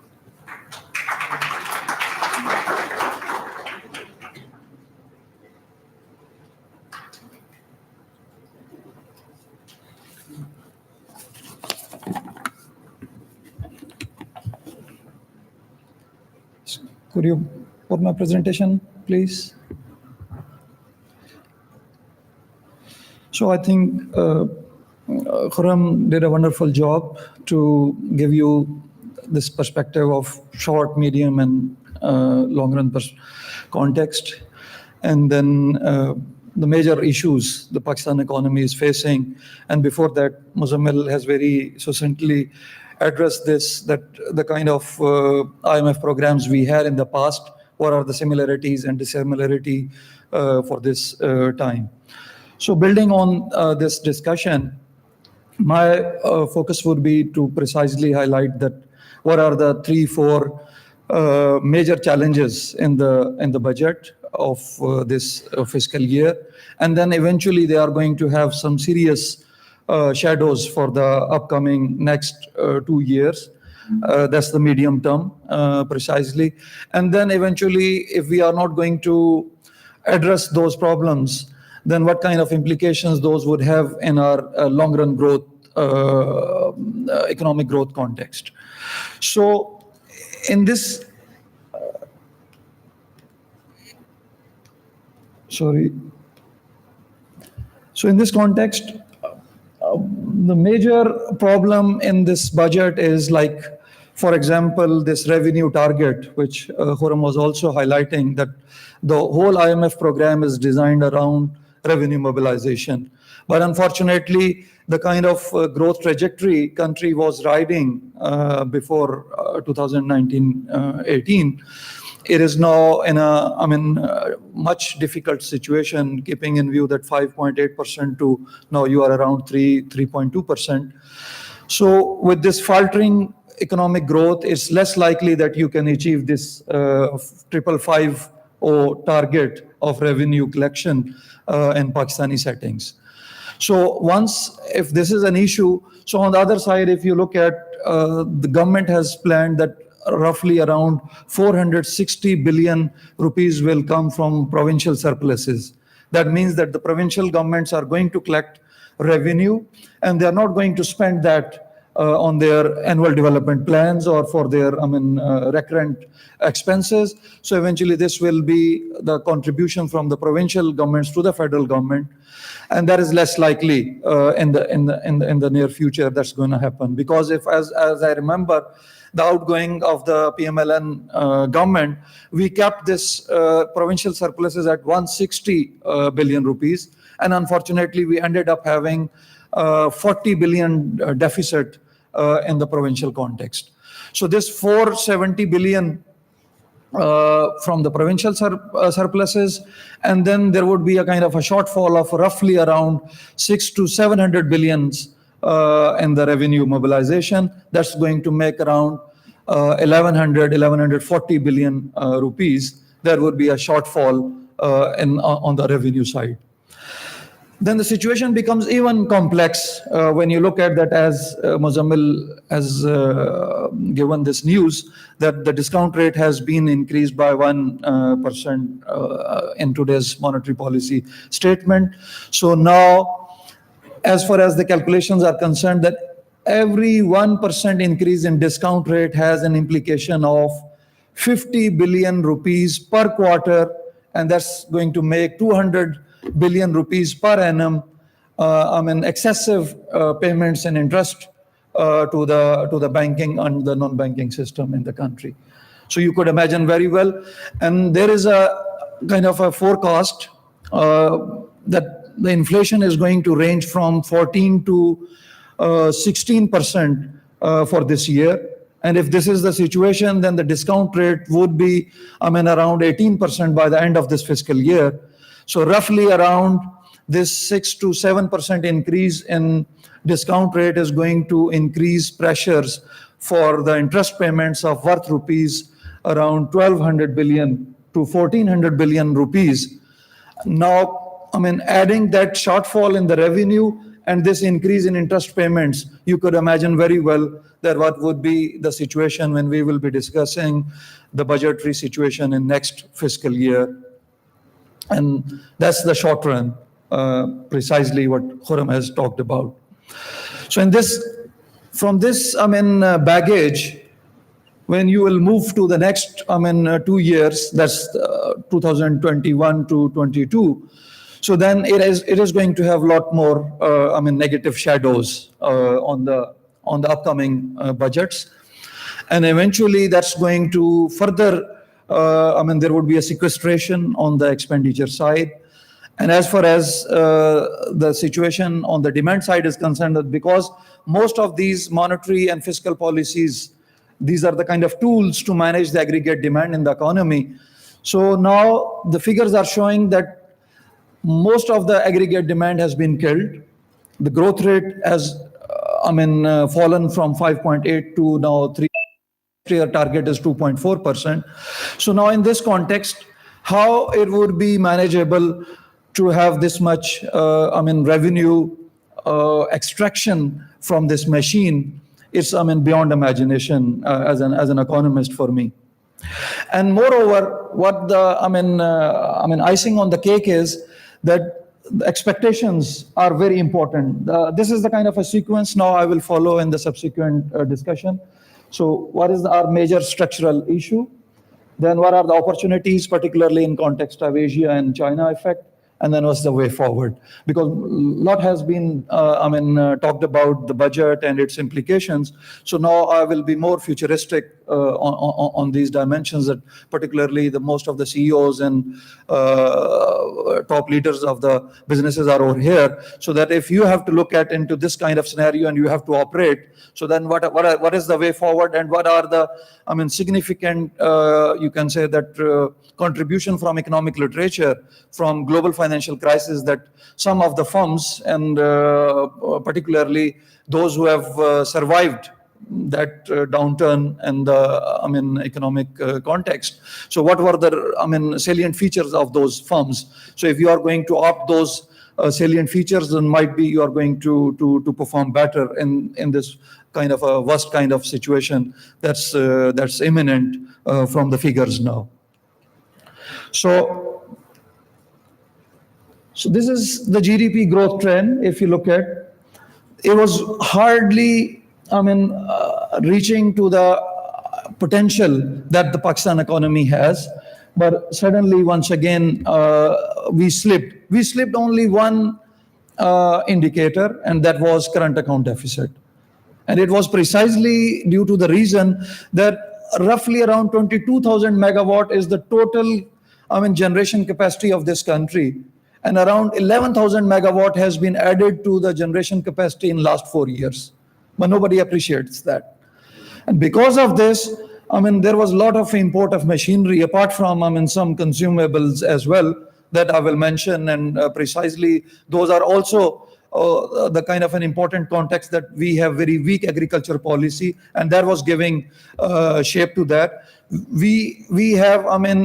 Could you put my presentation, please? So I think Khurram did a wonderful job to give you this perspective of short, medium, and long-run context. And then the major issues the Pakistan economy is facing. And before that, Muzammil has very succinctly address this, that the kind of IMF programs we had in the past, what are the similarities and dissimilarity for this time. So building on this discussion, My focus would be to precisely highlight that what are the 3-4 major challenges in the budget of this fiscal year, and then eventually they are going to have some serious shadows for the upcoming next 2 years. That's the medium term, precisely. And then eventually, if we are not going to address those problems, then what kind of implications those would have in our long run growth, economic growth context. So in this, sorry. So in this context, the major problem in this budget is, like, for example, this revenue target, which Khurram was also highlighting, that the whole IMF program is designed around revenue mobilization. But unfortunately, the kind of growth trajectory country was riding before 2019-18, it is now in a, much difficult situation, keeping in view that 5.8% to now you are around 3.2%. So with this faltering economic growth, it's less likely that you can achieve this 555 target of revenue collection in Pakistani settings. So if this is an issue, so on the other side, if you look at the government has planned that roughly around 460 billion rupees will come from provincial surpluses. That means that the provincial governments are going to collect revenue and they are not going to spend that on their annual development plans or for their recurrent expenses. So eventually this will be the contribution from the provincial governments to the federal government, and that is less likely in the near future that's going to happen, because if as I remember the outgoing of the PMLN government, we kept this provincial surpluses at 160 billion rupees, and unfortunately we ended up having 40 billion deficit in the provincial context. So this 470 billion from the provincial surpluses, and then there would be a kind of a shortfall of roughly around 600 to 700 billions in the revenue mobilization. That's going to make around 1140 billion rupees. There would be a shortfall on the revenue side. Then the situation becomes even complex when you look at that, as Muzammil has given this news, that the discount rate has been increased by 1% in today's monetary policy statement. So now, as far as the calculations are concerned, that every 1% increase in discount rate has an implication of 50 billion rupees per quarter, and that's going to make 200 billion rupees per annum, excessive payments and interest to the banking and the non-banking system in the country. So you could imagine very well. And there is a kind of a forecast that the inflation is going to range from 14 to 16% for this year. And if this is the situation, then the discount rate would be around 18% by the end of this fiscal year. So roughly around this 6 to 7% increase in discount rate is going to increase pressures for the interest payments of worth rupees around 1200 billion to 1400 billion rupees. Now, adding that shortfall in the revenue and this increase in interest payments, you could imagine very well that what would be the situation when we will be discussing the budgetary situation in next fiscal year. And that's the short run, precisely what Khurram has talked about. So from this baggage, when you will move to the next 2 years, that's 2021 to 22, so then it is going to have a lot more negative shadows on the upcoming budgets, and eventually that's going to further there would be a sequestration on the expenditure side. And as far as the situation on the demand side is concerned, that because most of these monetary and fiscal policies, these are the kind of tools to manage the aggregate demand in the economy. So now the figures are showing that most of the aggregate demand has been killed. The growth rate has fallen from 5.8 to now 3. Year target is 2.4%. So now in this context, how it would be manageable to have this much, revenue extraction from this machine? It's, beyond imagination as an economist for me. And moreover, what the, icing on the cake is that the expectations are very important. This is the kind of a sequence now I will follow in the subsequent discussion. So what is our major structural issue? Then what are the opportunities, particularly in context of Asia and China effect? And then what's the way forward? Because a lot has been, talked about the budget and its implications. So now I will be more futuristic on these dimensions, that particularly the most of the CEOs and top leaders of the businesses are over here. So that if you have to look at into this kind of scenario and you have to operate, so then what is the way forward, and what are the, significant, you can say that contribution from economic literature, from global financial crisis, that some of the firms, and particularly those who have survived that downturn and the economic context. So what were the salient features of those firms? So if you are going to opt those salient features, then might be you are going to perform better in this kind of a worst kind of situation that's imminent from the figures now. So this is the GDP growth trend. If you look at, it was hardly, reaching to the potential that the Pakistan economy has. But suddenly, once again, we slipped. We slipped only one indicator, and that was current account deficit. And it was precisely due to the reason that roughly around 22,000 megawatt is the total, generation capacity of this country. And around 11,000 megawatt has been added to the generation capacity in last 4 years. But nobody appreciates that. And because of this, there was a lot of import of machinery, apart from, some consumables as well, that I will mention. And precisely, those are also the kind of an important context that we have very weak agriculture policy, and that was giving shape to that. We have,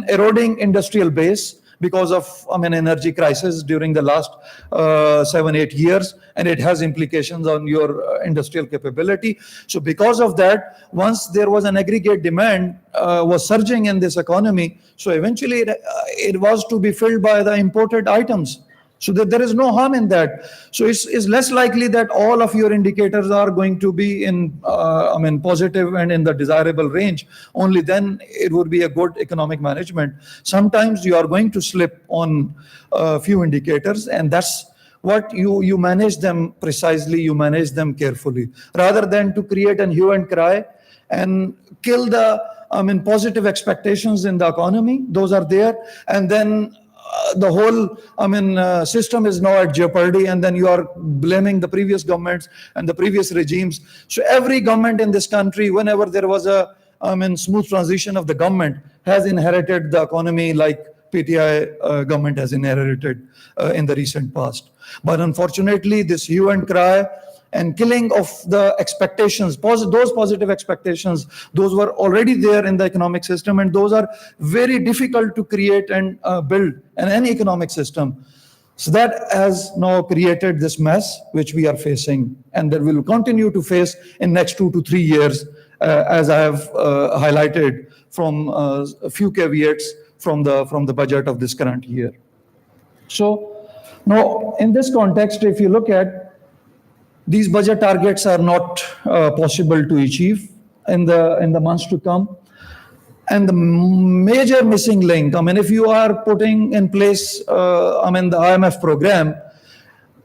eroding industrial base because of, energy crisis during the last 7-8 years, and it has implications on your industrial capability. So because of that, once there was an aggregate demand was surging in this economy, so eventually it was to be filled by the imported items. So that there is no harm in that. So it's less likely that all of your indicators are going to be in, positive and in the desirable range. Only then it would be a good economic management. Sometimes you are going to slip on a few indicators, and that's what you manage them precisely, you manage them carefully, rather than to create an hue and cry and kill the, positive expectations in the economy. Those are there, and then the whole system is now at jeopardy, and then you are blaming the previous governments and the previous regimes. So every government in this country, whenever there was a smooth transition of the government, has inherited the economy like PTI government has inherited in the recent past. But unfortunately, this hue and cry and killing of the expectations, those positive expectations, those were already there in the economic system, and those are very difficult to create and build in any economic system. So that has now created this mess which we are facing, and that we will continue to face in next 2 to 3 years, as I have highlighted from a few caveats from the budget of this current year. So now, in this context, if you look at these budget targets are not possible to achieve in the months to come. And the major missing link, if you are putting in place, the IMF program,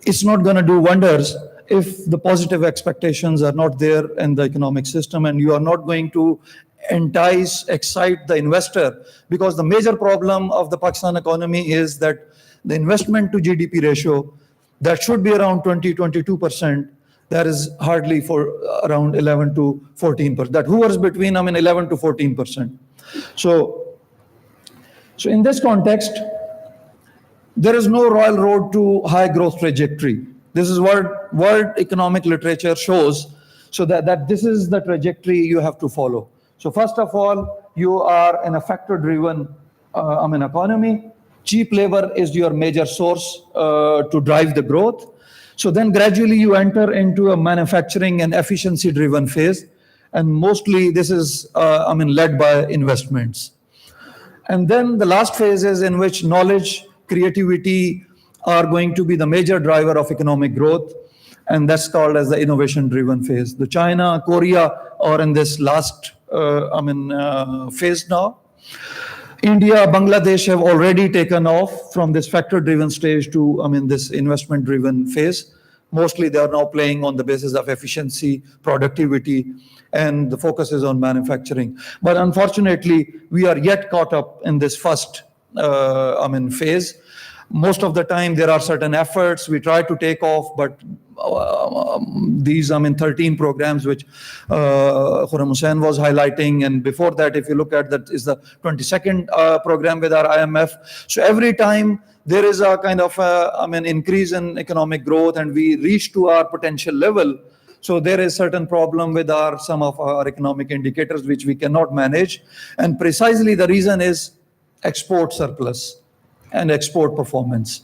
it's not going to do wonders if the positive expectations are not there in the economic system, and you are not going to excite the investor. Because the major problem of the Pakistan economy is that the investment to GDP ratio, that should be around 20-22%. That is hardly for around 11 to 14%. That hovers between 11 to 14%. So in this context, there is no royal road to high growth trajectory. This is what world economic literature shows. So that this is the trajectory you have to follow. So first of all, you are in a factor-driven economy. Cheap labor is your major source to drive the growth. So then gradually you enter into a manufacturing and efficiency-driven phase. And mostly this is led by investments. And then the last phase is in which knowledge, creativity are going to be the major driver of economic growth. And that's called as the innovation-driven phase. The China, Korea are in this last phase now. India, Bangladesh have already taken off from this factor-driven stage to this investment-driven phase. Mostly they are now playing on the basis of efficiency, productivity, and the focus is on manufacturing. But unfortunately, we are yet caught up in this first phase. Most of the time, there are certain efforts we try to take off, but these 13 programs which Khurram Hussain was highlighting, and before that, if you look at that, is the 22nd program with our IMF. So every time there is a kind of increase in economic growth, and we reach to our potential level. So there is certain problem with some of our economic indicators which we cannot manage, and precisely the reason is export surplus and export performance.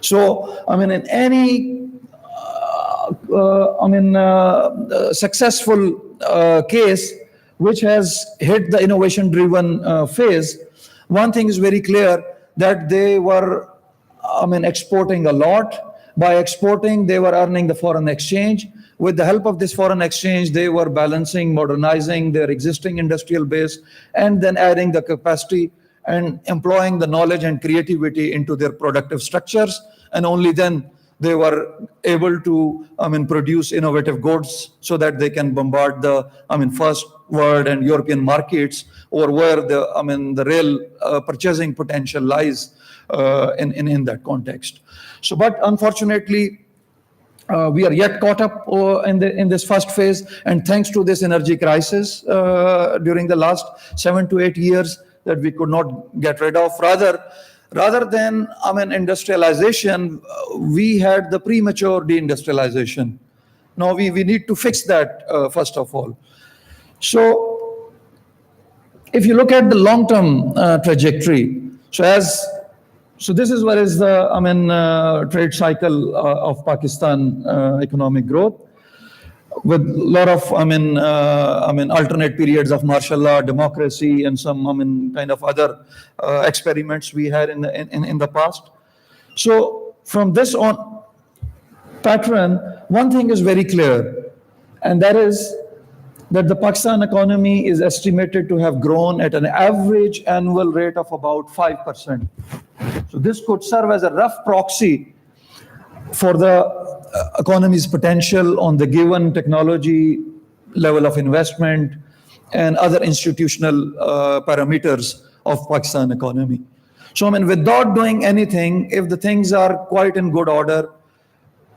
So, in any successful case which has hit the innovation-driven phase, one thing is very clear, that they were exporting a lot. By exporting, they were earning the foreign exchange. With the help of this foreign exchange, they were balancing, modernizing their existing industrial base, and then adding the capacity and employing the knowledge and creativity into their productive structures. And only then they were able to produce innovative goods so that they can bombard the first world and European markets, or where the real purchasing potential lies in that context. So, but unfortunately, we are yet caught up in this first phase, and thanks to this energy crisis during the last 7 to 8 years, that we could not get rid of. Rather than industrialization, we had the premature deindustrialization. Now we need to fix that first of all. So if you look at the long-term trajectory, so this is what is the trade cycle of Pakistan economic growth, with a lot of alternate periods of martial law, democracy, and some kind of other experiments we had in the past. So from this on pattern, one thing is very clear, and that is that the Pakistan economy is estimated to have grown at an average annual rate of about 5%. So this could serve as a rough proxy for the economy's potential on the given technology level of investment and other institutional parameters of Pakistan economy. So without doing anything, if the things are quite in good order,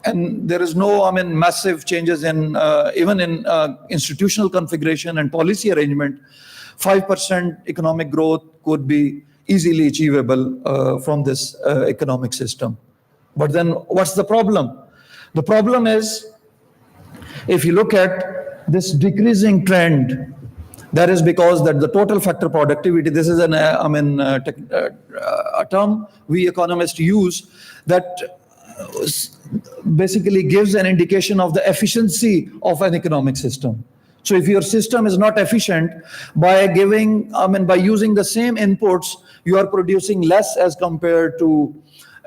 and there is no massive changes in even in institutional configuration and policy arrangement, 5% economic growth could be easily achievable from this economic system. But then what's the problem? The problem is, if you look at this decreasing trend, that is because that the total factor productivity, this is a term we economists use, that basically gives an indication of the efficiency of an economic system. So if your system is not efficient, by using the same inputs, you are producing less as compared to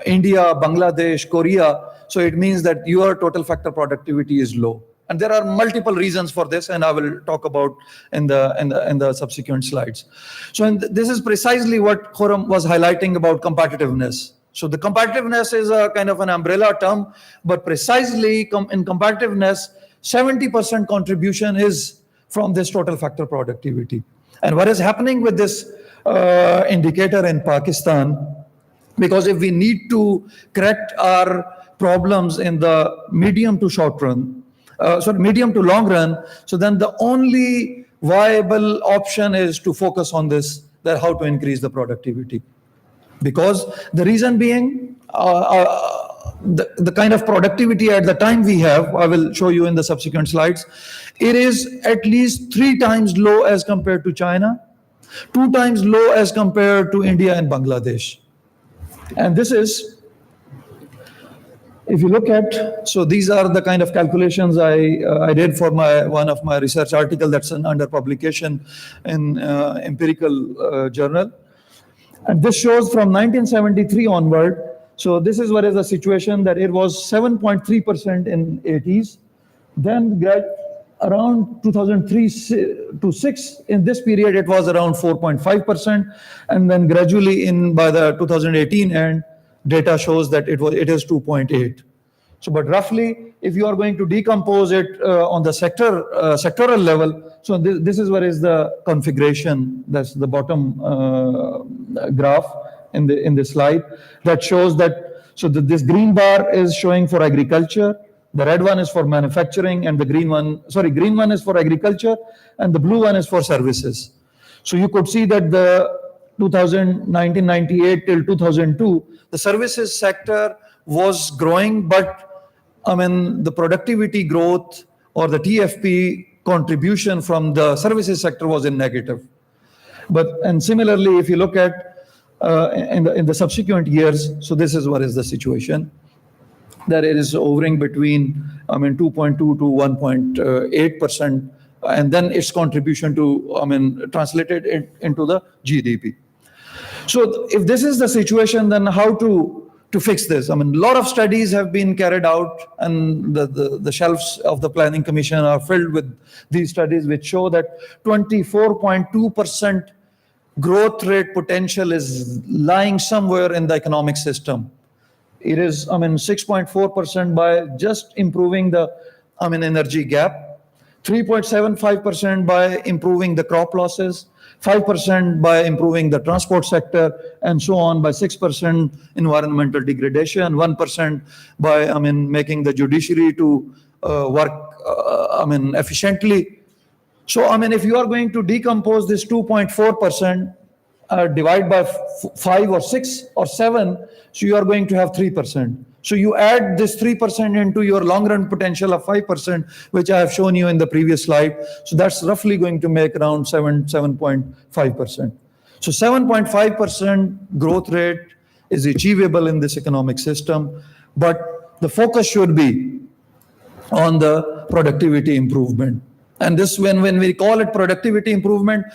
India, Bangladesh, Korea. So it means that your total factor productivity is low. And there are multiple reasons for this, and I will talk about in the subsequent slides. So this is precisely what Khurram was highlighting about competitiveness. So the competitiveness is a kind of an umbrella term, but precisely in competitiveness, 70% contribution is from this total factor productivity. And what is happening with this indicator in Pakistan, because if we need to correct our problems in the medium to medium to long run, so then the only viable option is to focus on this, that how to increase the productivity. Because the reason being, the kind of productivity at the time we have, I will show you in the subsequent slides, it is at least 3 times low as compared to China, 2 times low as compared to India and Bangladesh. And this is, if you look at, so these are the kind of calculations I did for one of my research article that's under publication in empirical journal. And this shows from 1973 onward. So this is what is the situation, that it was 7.3% in 80s. Then around 2003 to 6, in this period, it was around 4.5%. And then gradually by the 2018 end, data shows that it is 2.8. So, but roughly, if you are going to decompose it on the sectoral level, so this is what is the configuration. That's the bottom graph in the slide that shows that. So this green bar is showing for agriculture, the red one is for manufacturing, and the green one is for agriculture, and the blue one is for services. So you could see that the 1998 till 2002, the services sector was growing, but I mean, the productivity growth or the TFP contribution from the services sector was in negative. And similarly, if you look at in the subsequent years, so this is what is the situation, that it is hovering between, 2.2 to 1.8%, and then its contribution to, translated it into the GDP. So if this is the situation, then how to fix this? A lot of studies have been carried out, and the shelves of the Planning Commission are filled with these studies, which show that 24.2% growth rate potential is lying somewhere in the economic system. It is, 6.4% by just improving the, energy gap, 3.75% by improving the crop losses, 5% by improving the transport sector, and so on, by 6% environmental degradation, 1% by, making the judiciary to work, efficiently. So, if you are going to decompose this 2.4%, divide by 5 or 6 or 7, so you are going to have 3%. So you add this 3% into your long-run potential of 5%, which I have shown you in the previous slide. So that's roughly going to make around 7.5%. So 7.5% growth rate is achievable in this economic system, but the focus should be on the productivity improvement. And this, when we call it productivity improvement,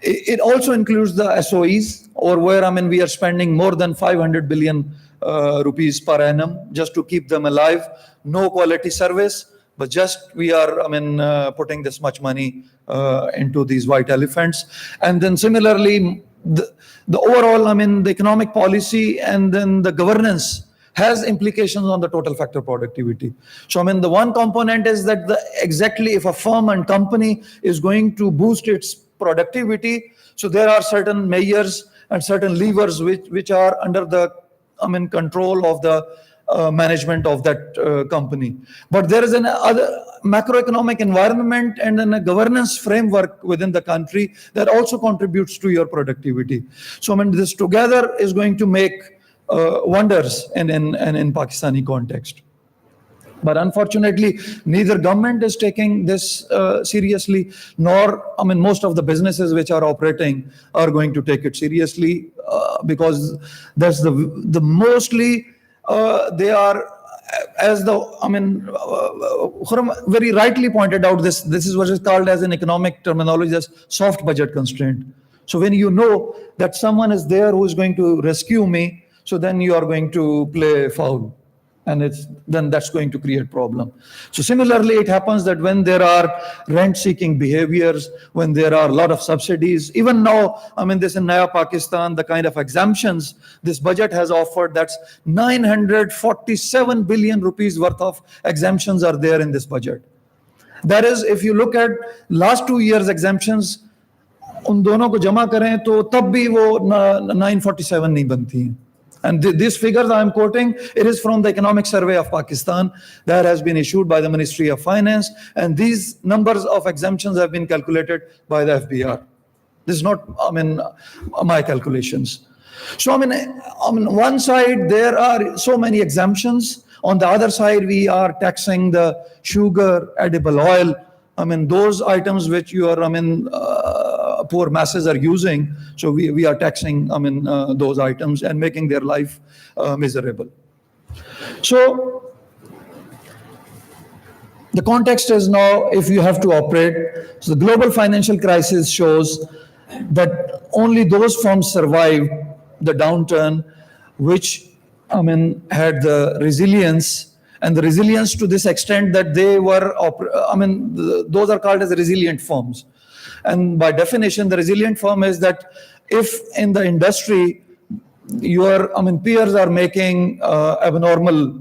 it also includes the SOEs, or where, we are spending more than 500 billion rupees per annum just to keep them alive. No quality service, but just we are, putting this much money into these white elephants. And then similarly, the overall, the economic policy and then the governance has implications on the total factor productivity. So, the one component is that exactly if a firm and company is going to boost its productivity, so there are certain measures and certain levers which are under the control of the management of that company. But there is an other macroeconomic environment and then a governance framework within the country that also contributes to your productivity. So this together is going to make wonders in Pakistani context. But unfortunately, neither government is taking this seriously, nor, most of the businesses which are operating are going to take it seriously, because that's the mostly they are, as the, Khurram very rightly pointed out, this is what is called as an economic terminology as soft budget constraint. So when you know that someone is there who is going to rescue me, so then you are going to play foul. And then that's going to create problem. So similarly, it happens that when there are rent-seeking behaviors, when there are a lot of subsidies, even now, this in Naya Pakistan, the kind of exemptions this budget has offered, that's 947 billion rupees worth of exemptions are there in this budget. That is, if you look at last 2 years exemptions, उन दोनों को जमा करें तो तब भी वो 947 नहीं बनती हैं. And these figures I am quoting, it is from the Economic Survey of Pakistan that has been issued by the Ministry of Finance. And these numbers of exemptions have been calculated by the FBR. This is not, my calculations. So, on one side, there are so many exemptions. On the other side, we are taxing the sugar, edible oil. Those items which poor masses are using. So we are taxing, those items and making their life miserable. So the context is now, if you have to operate, so the global financial crisis shows that only those firms survived the downturn which had the resilience, and the resilience to this extent that they were those are called as resilient firms. And by definition, the resilient firm is that if in the industry your peers are making abnormal,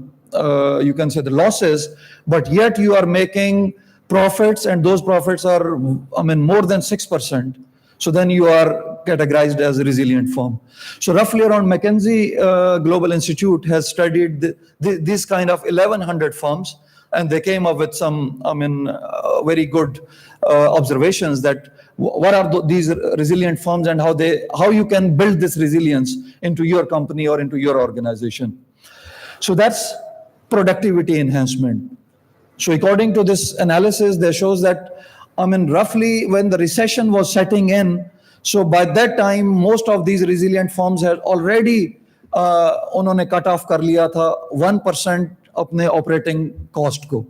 you can say, the losses, but yet you are making profits, and those profits are more than 6%. So then you are categorized as a resilient firm. So roughly around McKinsey Global Institute has studied these kind of 1,100 firms, and they came up with some very good observations that what are these resilient firms and how you can build this resilience into your company or into your organization. So that's productivity enhancement. So according to this analysis, they shows that roughly when the recession was setting in, so by that time most of these resilient firms had already उन्होंने cut off कर लिया था 1% अपने operating cost को.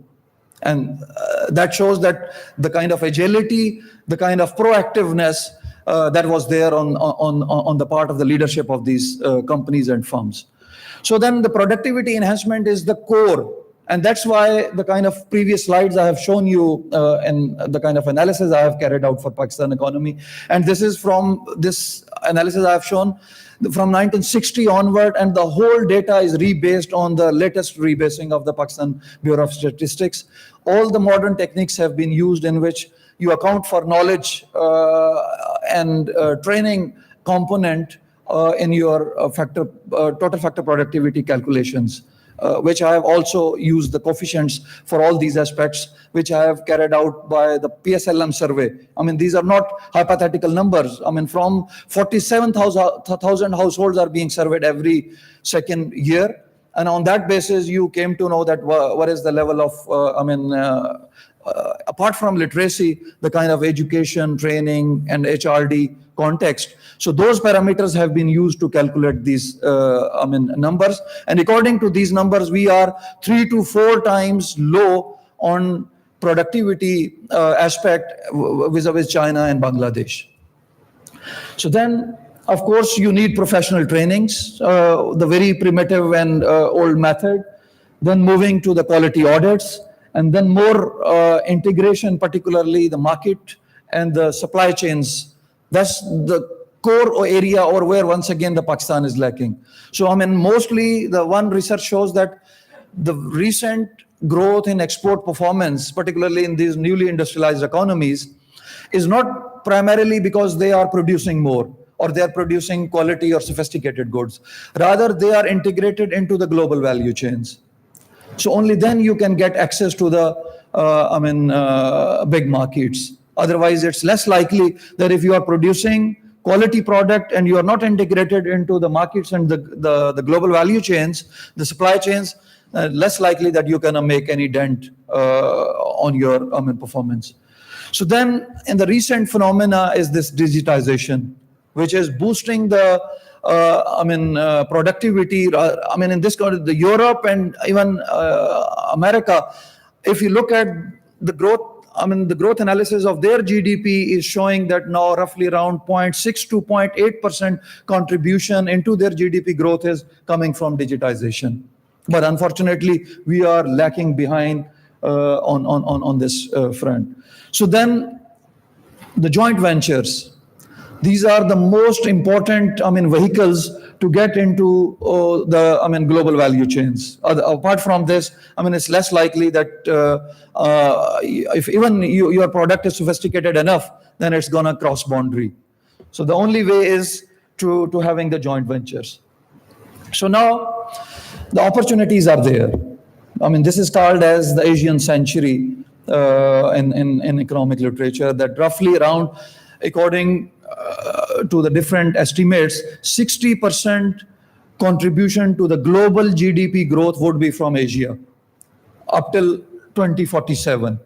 And that shows that the kind of agility, the kind of proactiveness that was there on the part of the leadership of these companies and firms. So then the productivity enhancement is the core. And that's why the kind of previous slides I have shown you and the kind of analysis I have carried out for Pakistan economy. And this is from this analysis I have shown from 1960 onward, and the whole data is rebased on the latest rebasing of the Pakistan Bureau of Statistics. All the modern techniques have been used in which you account for knowledge and training component in your total factor productivity calculations. Which I have also used the coefficients for all these aspects, which I have carried out by the PSLM survey. These are not hypothetical numbers. From 47,000 households are being surveyed every second year. And on that basis, you came to know that what is the level of, apart from literacy, the kind of education, training, and HRD context. So those parameters have been used to calculate these numbers. And according to these numbers, we are 3 to 4 times low on productivity aspect vis-a-vis China and Bangladesh. So then, of course, you need professional trainings, the very primitive and old method, then moving to the quality audits, and then more integration, particularly the market and the supply chains. That's the core area or where once again the Pakistan is lacking. So mostly the one research shows that the recent growth in export performance, particularly in these newly industrialized economies, is not primarily because they are producing more or they are producing quality or sophisticated goods. Rather, they are integrated into the global value chains. So only then you can get access to the big markets. Otherwise, it's less likely that if you are producing quality product and you are not integrated into the markets and the global value chains, the supply chains, less likely that you can make any dent on your performance. So then in the recent phenomena is this digitization, which is boosting the productivity. In this country, the Europe and even America, if you look at the growth, the growth analysis of their GDP is showing that now roughly around 0.6 to 0.8% contribution into their GDP growth is coming from digitization. But unfortunately, we are lacking behind on this front. So then the joint ventures, these are the most important vehicles to get into the global value chains. Apart from this, it's less likely that if even your product is sophisticated enough, then it's gonna cross boundary. So the only way is to having the joint ventures. So now the opportunities are there. This is called as the Asian century in economic literature, that roughly around, according to the different estimates, 60% contribution to the global GDP growth would be from Asia up till 2047.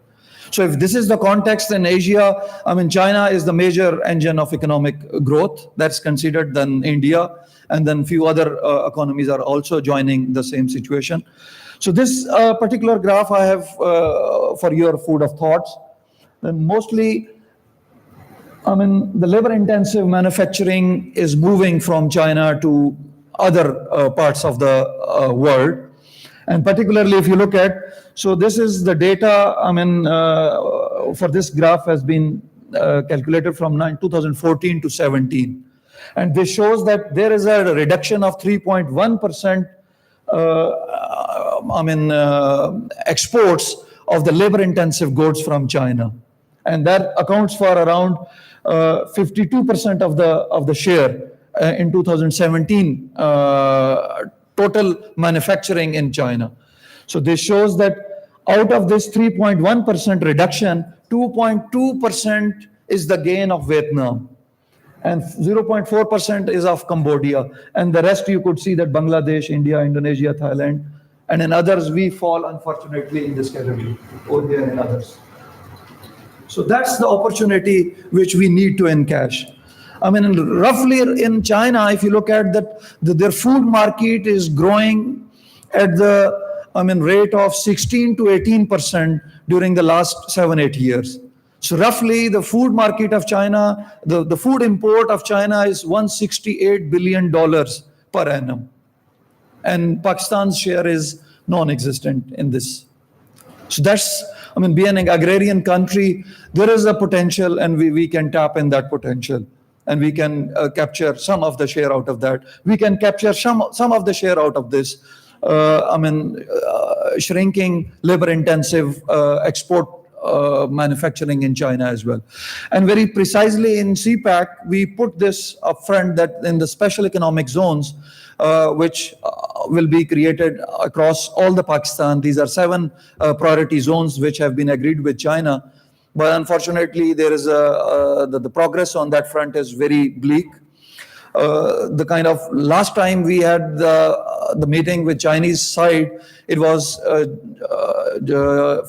So if this is the context in Asia, I mean, China is the major engine of economic growth. That's considered, then India, and then few other economies are also joining the same situation. So this particular graph I have for your food of thoughts. Then mostly, I mean, the labor-intensive manufacturing is moving from China to other parts of the world. And particularly if you look at, so this is the data, I mean, for this graph has been calculated from 2014 to 17. And this shows that there is a reduction of 3.1%, exports of the labor-intensive goods from China. And that accounts for around 52% of the share in 2017 total manufacturing in China. So this shows that out of this 3.1% reduction, 2.2% is the gain of Vietnam, and 0.4% is of Cambodia. And the rest you could see that Bangladesh, India, Indonesia, Thailand, and in others we fall unfortunately in this category, over here and others. So that's the opportunity which we need to encash. I mean, roughly in China, if you look at that, their food market is growing at the, rate of 16 to 18% during the last 7-8 years. So roughly the food market of China, the food import of China is $168 billion per annum. And Pakistan's share is non-existent in this. So that's, being an agrarian country, there is a potential, and we can tap in that potential. And we can capture some of the share out of that. We can capture some of the share out of this, shrinking labor-intensive export manufacturing in China as well. And very precisely in CPAC, we put this upfront that in the special economic zones, which will be created across all the Pakistan. These are 7 priority zones which have been agreed with China. But unfortunately, there is the progress on that front is very bleak. The kind of last time we had the meeting with Chinese side, it was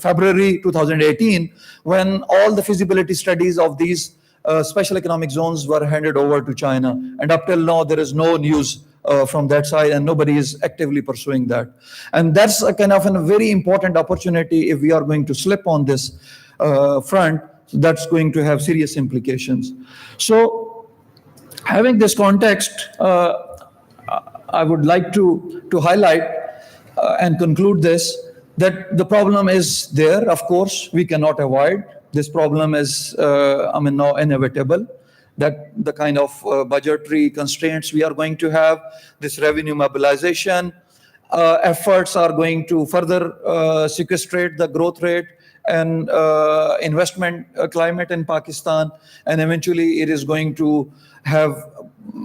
February 2018, when all the feasibility studies of these special economic zones were handed over to China. And up till now, there is no news from that side, and nobody is actively pursuing that. And that's a kind of a very important opportunity. If we are going to slip on this front, that's going to have serious implications. So having this context, I would like to highlight and conclude this, that the problem is there. Of course, we cannot avoid. This problem is, now inevitable, that the kind of budgetary constraints we are going to have, this revenue mobilization efforts are going to further sequestrate the growth rate and investment climate in Pakistan, and eventually it is going to have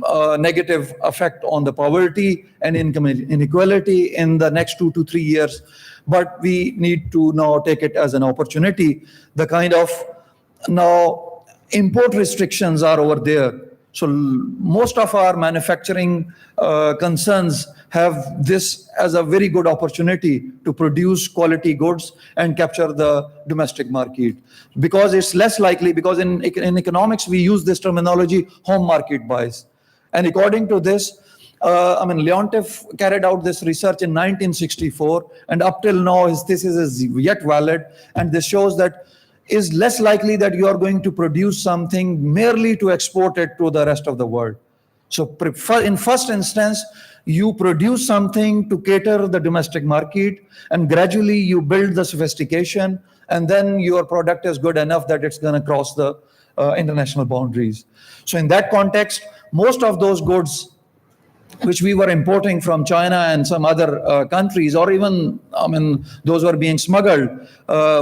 a negative effect on the poverty and income inequality in the next 2 to 3 years. But we need to now take it as an opportunity. The kind of now import restrictions are over there. So most of our manufacturing concerns have this as a very good opportunity to produce quality goods and capture the domestic market. Because it's less likely, because in economics, we use this terminology, home market buys. And according to this, Leontief carried out this research in 1964, and up till now, his thesis is yet valid. And this shows that is less likely that you are going to produce something merely to export it to the rest of the world. So in first instance, you produce something to cater the domestic market, and gradually you build the sophistication, and then your product is good enough that it's going to cross the international boundaries. So in that context, most of those goods which we were importing from China and some other countries, or even, those were being smuggled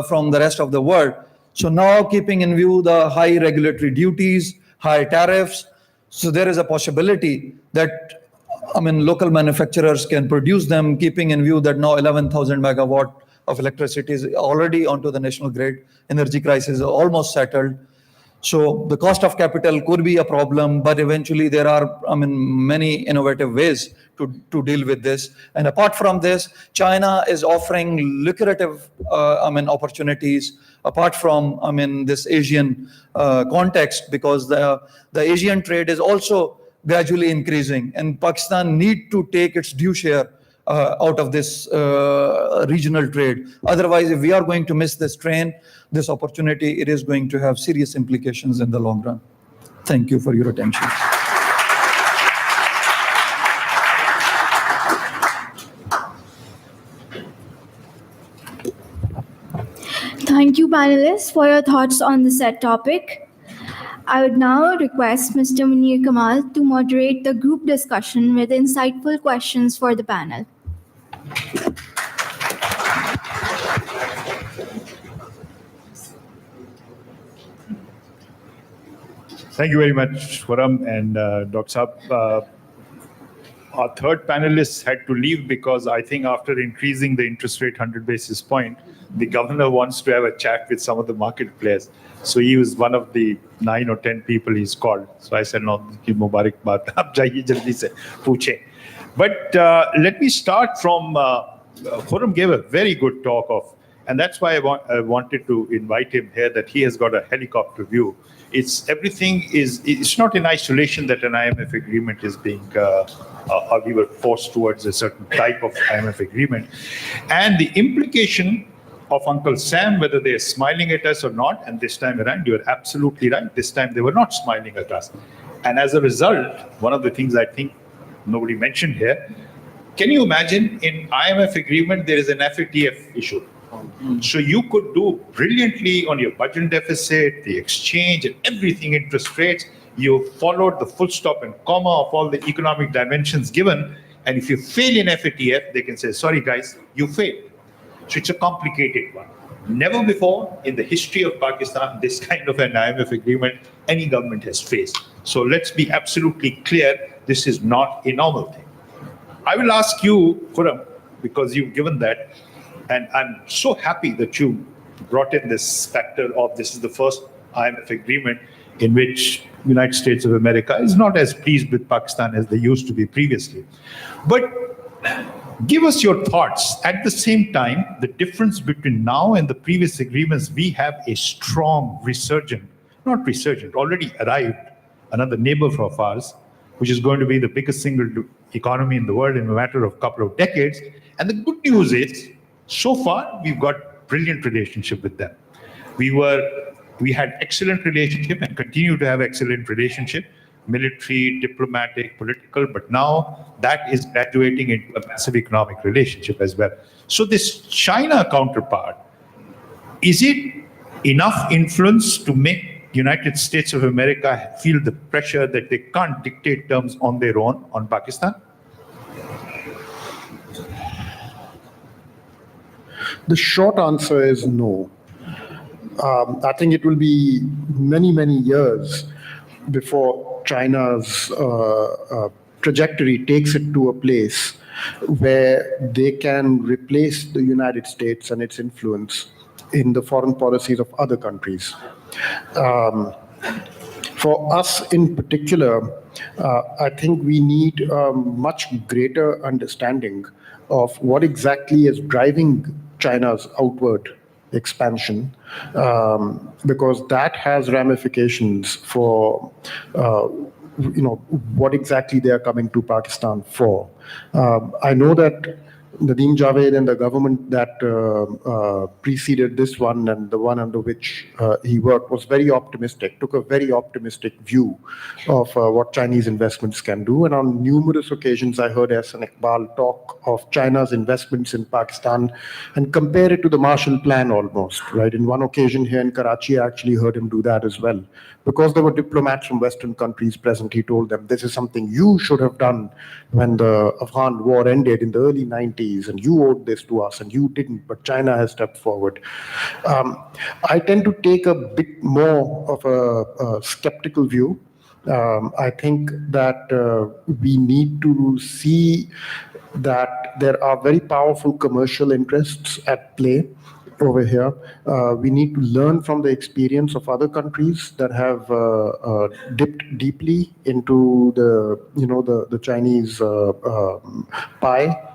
from the rest of the world. So now, keeping in view the high regulatory duties, high tariffs, so there is a possibility that, local manufacturers can produce them, keeping in view that now 11,000 megawatt of electricity is already onto the national grid. Energy crisis is almost settled. So the cost of capital could be a problem, but eventually there are, many innovative ways to deal with this. And apart from this, China is offering lucrative, opportunities apart from, this Asian context, because the Asian trade is also gradually increasing, and Pakistan need to take its due share out of this regional trade. Otherwise, if we are going to miss this train, this opportunity, it is going to have serious implications in the long run. Thank you for your attention. Thank you, panelists, for your thoughts on the said topic. I would now request Mr. Munir Kamal to moderate the group discussion with insightful questions for the panel. Thank you very much, Khurram and Dr. Saab. Our third panelist had to leave because I think after increasing the interest rate 100 basis point, the governor wants to have a chat with some of the market players. So he was one of the 9 or 10 people he's called. So I said, no, ki Mubarak baat, ab jaiye jaldi se pooche. But let me start from, Khurram gave a very good talk of, and that's why I wanted to invite him here, that he has got a helicopter view. It's not in isolation that an IMF agreement is being, we were forced towards a certain type of IMF agreement. And the implication of Uncle Sam, whether they're smiling at us or not, and this time around, you're absolutely right, this time they were not smiling at us. And as a result, one of the things I think nobody mentioned here, can you imagine in IMF agreement, there is an FATF issue. So you could do brilliantly on your budget deficit, the exchange, and everything, interest rates. You followed the full stop and comma of all the economic dimensions given. And if you fail in FATF, they can say, sorry, guys, you failed. So it's a complicated one. Never before in the history of Pakistan, this kind of an IMF agreement, any government has faced. So let's be absolutely clear, this is not a normal thing. I will ask you, Khurram, because you've given that, and I'm so happy that you brought in this factor of this is the first IMF agreement in which United States of America is not as pleased with Pakistan as they used to be previously. But give us your thoughts. At the same time, the difference between now and the previous agreements, we have a strong already arrived, another neighbor of ours, which is going to be the biggest single economy in the world in a matter of a couple of decades. And the good news is, so far, we've got brilliant relationship with them. We had excellent relationship and continue to have excellent relationship, military, diplomatic, political, but now that is graduating into a massive economic relationship as well. So this China counterpart, is it enough influence to make United States of America feel the pressure that they can't dictate terms on their own on Pakistan? The short answer is no. I think it will be many, many years before China's trajectory takes it to a place where they can replace the United States and its influence in the foreign policies of other countries. For us in particular, I think we need a much greater understanding of what exactly is driving China's outward expansion, because that has ramifications for what exactly they are coming to Pakistan for. I know that Nadeem Javed and the government that preceded this one and the one under which he worked was very optimistic, took a very optimistic view of what Chinese investments can do. And on numerous occasions, I heard Hassan Iqbal talk of China's investments in Pakistan and compare it to the Marshall Plan almost, right? In one occasion here in Karachi, I actually heard him do that as well. Because there were diplomats from Western countries present, he told them, this is something you should have done when the Afghan war ended in the early 90s, and you owed this to us, and you didn't, but China has stepped forward. I tend to take a bit more of a skeptical view. I think that we need to see that there are very powerful commercial interests at play over here. We need to learn from the experience of other countries that have dipped deeply into the Chinese pie.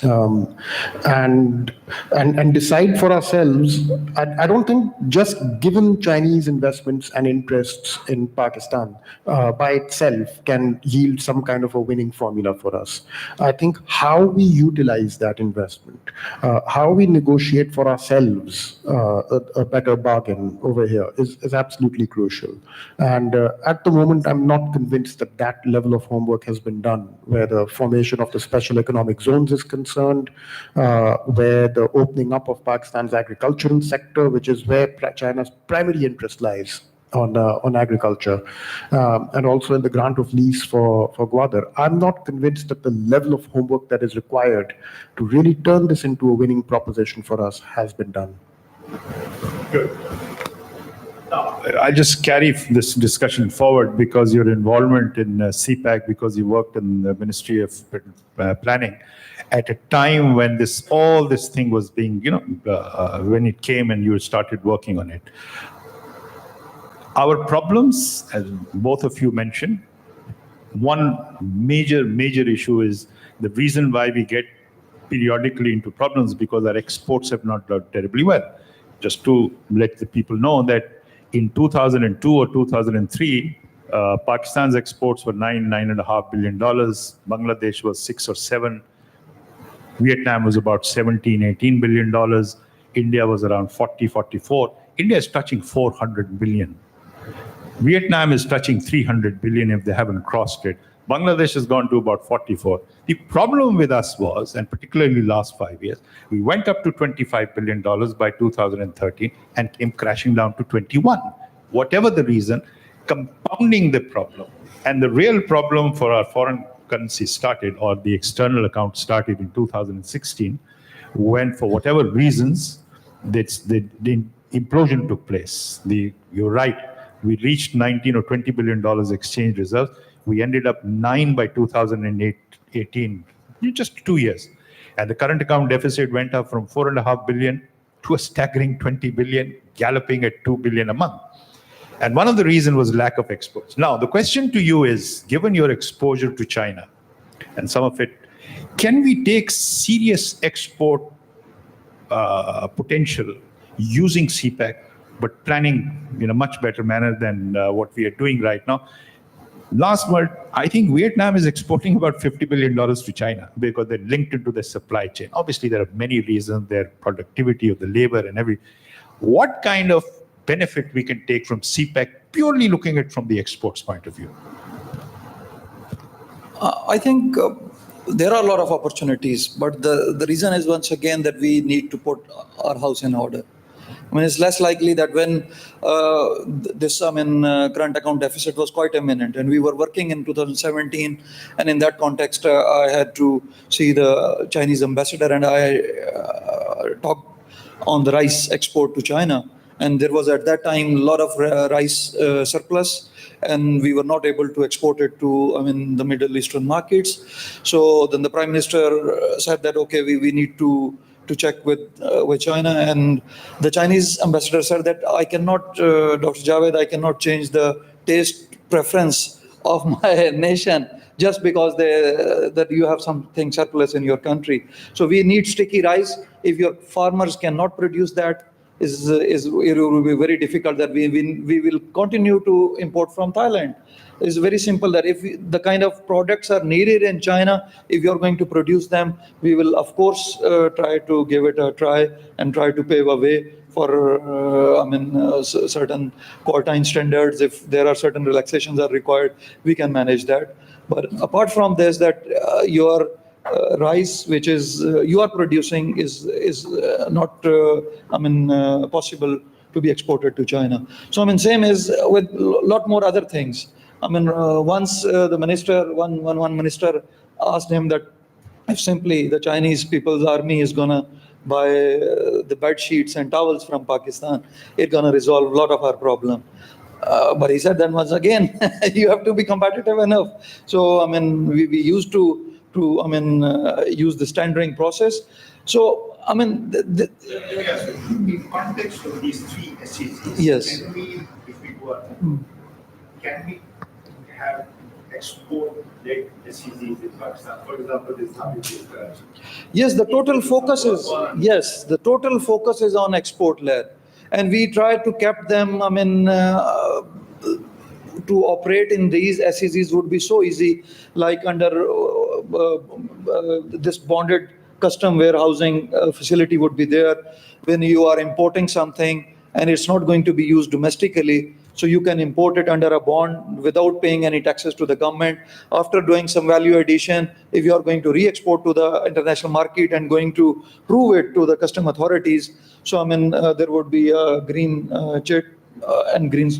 And decide for ourselves. I don't think just given Chinese investments and interests in Pakistan by itself can yield some kind of a winning formula for us. I think how we utilize that investment, how we negotiate for ourselves a better bargain over here is absolutely crucial. And at the moment, I'm not convinced that that level of homework has been done, where the formation of the special economic zones is concerned, where the opening up of Pakistan's agricultural sector, which is where China's primary interest lies on agriculture, and also in the grant of lease for Gwadar. I'm not convinced that the level of homework that is required to really turn this into a winning proposition for us has been done. Good. I just carry this discussion forward because your involvement in CPAC, because you worked in the Ministry of Planning at a time when all this thing was being, when it came and you started working on it. Our problems, as both of you mentioned, one major issue is the reason why we get periodically into problems because our exports have not done terribly well. Just to let the people know that in 2002 or 2003, Pakistan's exports were $9.5 billion. Bangladesh was 6 or 7. Vietnam was about 17-18 billion dollars. India was around 44. India is touching 400 billion. Vietnam is touching 300 billion if they haven't crossed it. Bangladesh has gone to about 44. The problem with us was, and particularly last 5 years, we went up to $25 billion by 2013 and came crashing down to 21. Whatever the reason, compounding the problem. And the real problem for our foreign currency started, or the external account started in 2016, when for whatever reasons, the implosion took place. You're right, we reached 19 or $20 billion exchange reserves. We ended up 9 by 2018, just 2 years. And the current account deficit went up from 4.5 billion to a staggering 20 billion, galloping at 2 billion a month. And one of the reasons was lack of exports. Now, the question to you is, given your exposure to China and some of it, can we take serious export potential using CPAC, but planning in a much better manner than what we are doing right now? Last word, I think Vietnam is exporting about $50 billion to China because they're linked into the supply chain. Obviously, there are many reasons, their productivity of the labor and what kind of benefit we can take from CPAC, purely looking at it from the exports point of view? I think there are a lot of opportunities, but the reason is, once again, that we need to put our house in order. I mean, it's less likely that when this current account deficit was quite imminent, and we were working in 2017, and in that context, I had to see the Chinese ambassador, and I talked on the rice export to China. And there was at that time a lot of rice surplus, and we were not able to export it to the Middle Eastern markets. So then the Prime Minister said that, okay, we need to check with China, and the Chinese ambassador said that I cannot, Dr. Javed, I cannot change the taste preference of my nation just because that you have something surplus in your country. So we need sticky rice. If your farmers cannot produce that, it will be very difficult that we will continue to import from Thailand. It's very simple that if the kind of products are needed in China, if you're going to produce them, we will of course try to give it a try and try to pave a way for certain quarantine standards. If there are certain relaxations are required, we can manage that. But apart from this, that your rice which is you are producing is not possible to be exported to China. So same is with a lot more other things. Once the minister, one minister asked him that if simply the Chinese People's Army is gonna buy the bed sheets and towels from Pakistan, it's gonna resolve a lot of our problem. But he said, then once again, you have to be competitive enough. So we used to use the tendering process. So I mean, Yes, in context of these three SEZs, Yes. can we, if we go ahead, can we have export-led SEZs in Pakistan? For example, this Karachi. yes, the total focus is, yes, the total focus is on export-led. And we try to keep them, I mean, to operate in these SEZs would be so easy, like under this bonded custom warehousing facility would be there. When you are importing something and it's not going to be used domestically, so you can import it under a bond without paying any taxes to the government. After doing some value addition, if you are going to re-export to the international market and going to prove it to the custom authorities, so I mean, there would be a green check and green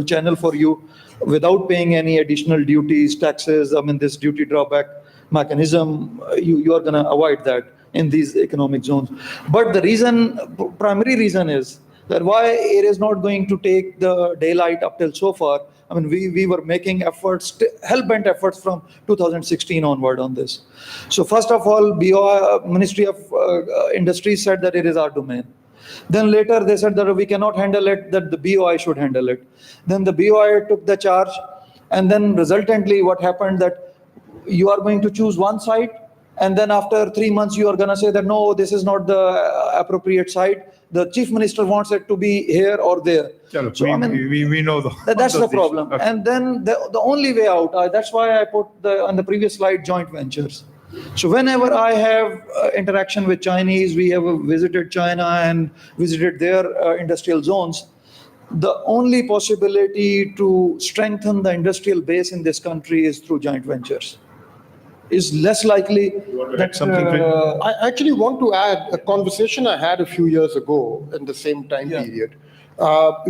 channel for you without paying any additional duties, taxes. I mean, this duty drawback mechanism, you are going to avoid that in these economic zones. But the reason, primary reason is that why it is not going to take the daylight up till so far. I mean, we were making efforts, hell-bent efforts from 2016 onward on this. So first of all, BOI, Ministry of Industry said that it is our domain. Then later they said that we cannot handle it, that the BOI should handle it. Then the BOI took the charge, and then resultantly what happened that you are going to choose one site, and then after 3 months you are going to say that no, this is not the appropriate site. The chief minister wants it to be here or there. So, we know that's the problem. Okay. And then the only way out, that's why I put on the previous slide joint ventures. So whenever I have interaction with Chinese, we have visited China and visited their industrial zones. The only possibility to strengthen the industrial base in this country is through joint ventures. Is less likely that something. I actually want to add a conversation I had a few years ago in the same time period.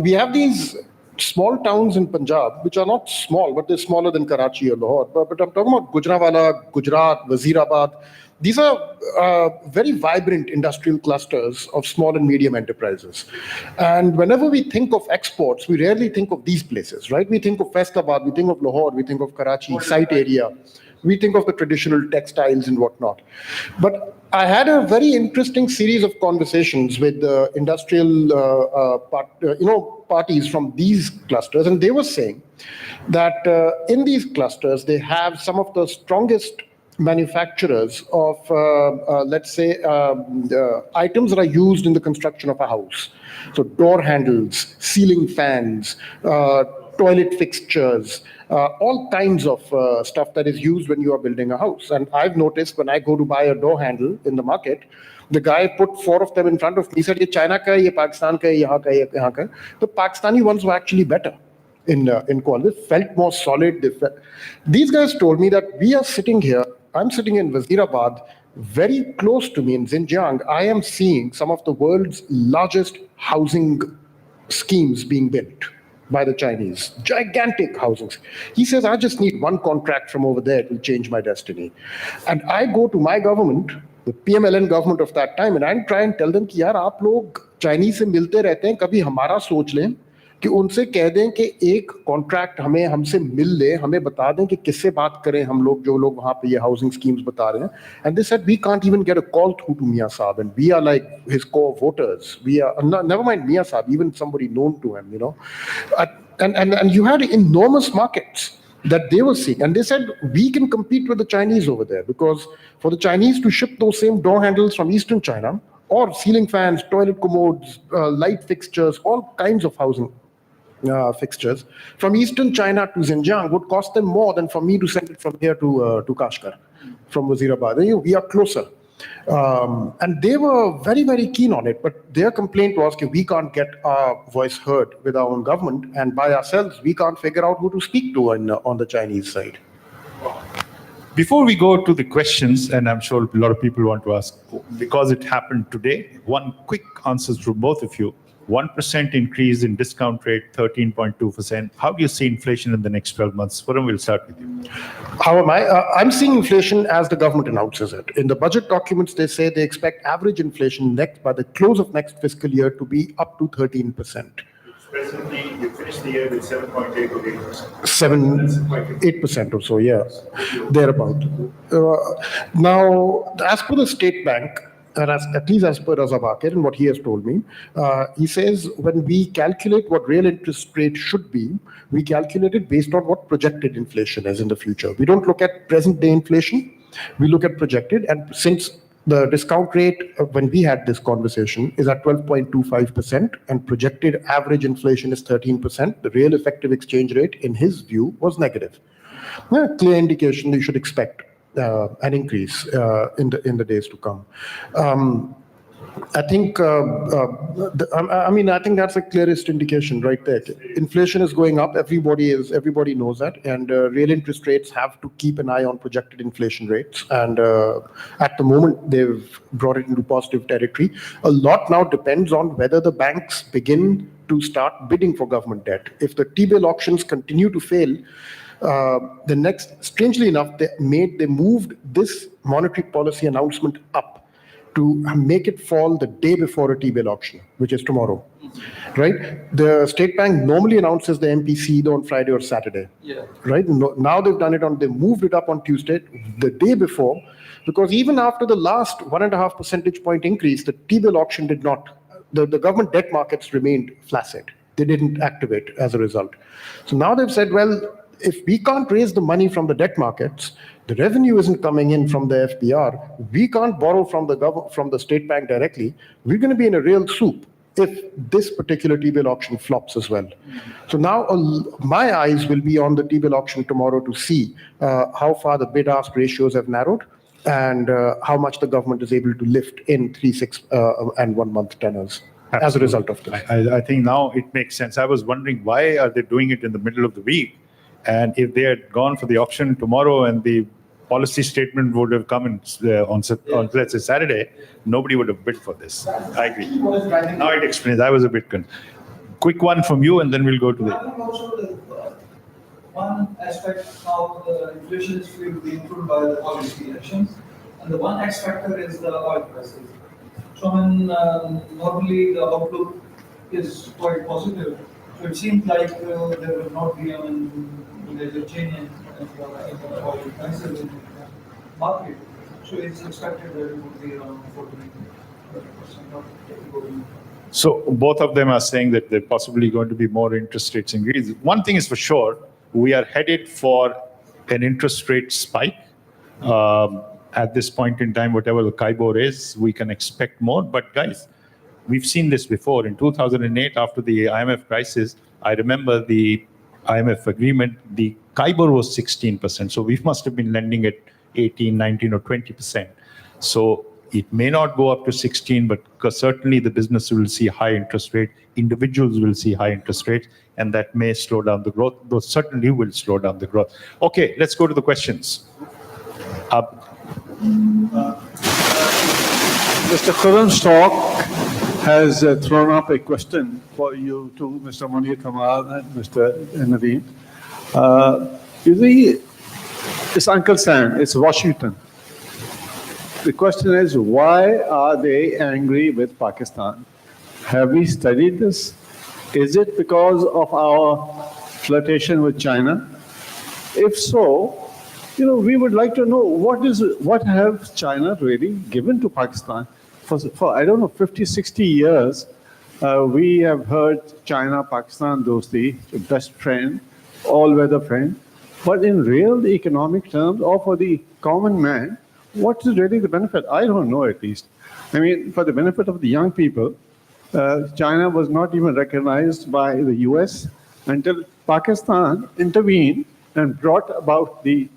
We have these small towns in Punjab, which are not small, but they're smaller than Karachi or Lahore. But I'm talking about Gujranwala, Gujarat, Wazirabad. These are very vibrant industrial clusters of small and medium enterprises. And whenever we think of exports, we rarely think of these places, right? We think of Faisalabad, we think of Lahore, we think of Karachi, site area. We think of the traditional textiles and whatnot. But I had a very interesting series of conversations with industrial parties from these clusters, and they were saying that in these clusters, they have some of the strongest manufacturers of, let's say, items that are used in the construction of a house. So door handles, ceiling fans, toilet fixtures, all kinds of stuff that is used when you are building a house. And I've noticed when I go to buy a door handle in the market, the guy put 4 of them in front of me, said, "Ye China ka, ye Pakistan ka, ye yahan ka, ye yahan ka." The Pakistani ones were actually better in quality. They felt more solid. These guys told me that we are sitting here, I'm sitting in Wazirabad, very close to me in Xinjiang, I am seeing some of the world's largest housing schemes being built by the Chinese, gigantic housings. He says, I just need one contract from over there to change my destiny. And I go to my government, the PMLN government of that time, and I try and tell them कि यार आप लोग Chinese से मिलते रहते हैं, कभी हमारा सोच लें कि उनसे कह दें कि एक कॉन्ट्रैक्ट हमें हमसे मिल ले, हमें बता दें कि किससे बात करें हम लोग जो लोग वहाँ पे ये हाउसिंग स्कीम्स बता रहे हैं. And they said we can't even get a call through to Mia Saab, and we are like his core voters. We are never mind Mia Saab, even somebody known to him, you know. And you had enormous markets that they were seeing, and they said we can compete with the Chinese over there, because for the Chinese to ship those same door handles from Eastern China, or ceiling fans, toilet commodes, light fixtures, all kinds of housing fixtures from Eastern China to Xinjiang would cost them more than for me to send it from here to Kashgar, from Wazirabad. We are closer. And they were very, very keen on it. But their complaint was that we can't get our voice heard with our own government, and by ourselves, we can't figure out who to speak to on the Chinese side. Before we go to the questions, and I'm sure a lot of people want to ask, because it happened today, one quick answer from both of you. 1% increase in discount rate, 13.2%. How do you see inflation in the next 12 months? Varun, we'll start with you. How am I? I'm seeing inflation as the government announces it. In the budget documents, they say they expect average inflation by the close of next fiscal year to be up to 13%. Presently, you finished the year with 7.8 or 8%. 8% or so, yeah, thereabout. Now, as per the State Bank, and at least as per Razabakir and what he has told me, he says when we calculate what real interest rate should be, we calculate it based on what projected inflation is in the future. We don't look at present day inflation, we look at projected. And since the discount rate when we had this conversation is at 12.25% and projected average inflation is 13%, the real effective exchange rate in his view was negative. Clear indication you should expect an increase in the days to come. I think I think that's the clearest indication right there. Inflation is going up. Everybody knows that, and real interest rates have to keep an eye on projected inflation rates. And at the moment, they've brought it into positive territory. A lot now depends on whether the banks begin to start bidding for government debt. If the T-bill auctions continue to fail, strangely enough, they moved this monetary policy announcement up to make it fall the day before a T-bill auction, which is tomorrow, right? The State Bank normally announces the MPC either on Friday or Saturday, right? Now they've done it they moved it up on Tuesday, the day before, because even after the last 1.5 percentage point increase, the T-bill auction did not, the government debt markets remained flaccid. They didn't activate as a result. So now they've said, well, if we can't raise the money from the debt markets, the revenue isn't coming in from the FBR, we can't borrow from the State Bank directly, we're going to be in a real soup if this particular T-bill auction flops as well. So now my eyes will be on the T-bill auction tomorrow to see how far the bid-ask ratios have narrowed and how much the government is able to lift in 3, 6, and 1 month tenors. Absolutely. As a result of this. I think now it makes sense. I was wondering, why are they doing it in the middle of the week? And if they had gone for the auction tomorrow and the policy statement would have come on let's say Saturday, nobody would have bid for this. I agree. Now it explains. I was a bit confused. Quick one from you, and then we'll go to the. I think also one aspect how the inflation is being influenced by the policy actions, and the one X factor is the oil prices. So normally the outlook is quite positive. So it seems like there will not be a major change in the oil prices in the market. So it's expected that it would be around 40% of going. So both of them are saying that there are possibly going to be more interest rates increase. One thing is for sure, we are headed for an interest rate spike. At this point in time, whatever the KIBOR is, we can expect more. But guys, we've seen this before. In 2008, after the IMF crisis, I remember the IMF agreement, the KIBOR was 16%. So we must have been lending at 18, 19 or 20%. So it may not go up to 16, but certainly the business will see high interest rate, individuals will see high interest rates, and that may slow down the growth. Those certainly will slow down the growth. Okay, let's go to the questions. Mr. Khurram's talk has thrown up a question for you too, Mr. Munir Kamal and Mr. Nadeem. You see, it's Uncle Sam, it's Washington. The question is, why are they angry with Pakistan? Have we studied this? Is it because of our flirtation with China? If so, we would like to know what have China really given to Pakistan? For I don't know, 50, 60 years, we have heard China-Pakistan dosti, best friend, all-weather friend. But in real economic terms, or for the common man, what is really the benefit? I don't know, at least. I mean, for the benefit of the young people, China was not even recognized by the US until Pakistan intervened and brought about the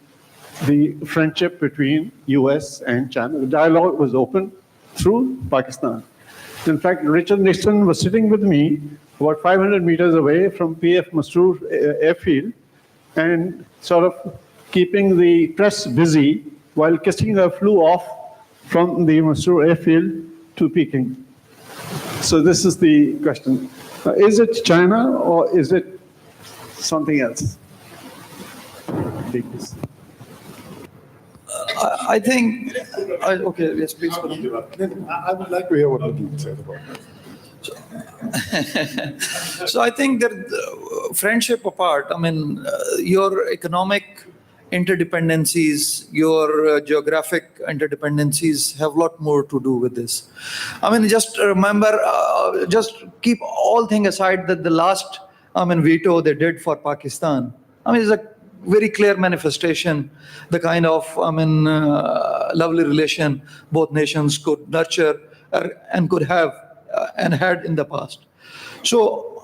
friendship between US and China. The dialogue was open through Pakistan. In fact, Richard Nixon was sitting with me about 500 meters away from PF Masroor airfield and sort of keeping the press busy while Kissinger flew off from the Masroor airfield to Peking. So this is the question. Is it China or is it something else? Take this. I think, okay, yes, please. I would like to hear what Nadeem says about that. So I think that friendship apart, I mean, your economic interdependencies, your geographic interdependencies have a lot more to do with this. I mean, just remember, just keep all things aside that the last, veto they did for Pakistan, it's a very clear manifestation, the kind of, lovely relation both nations could nurture and could have and had in the past. So,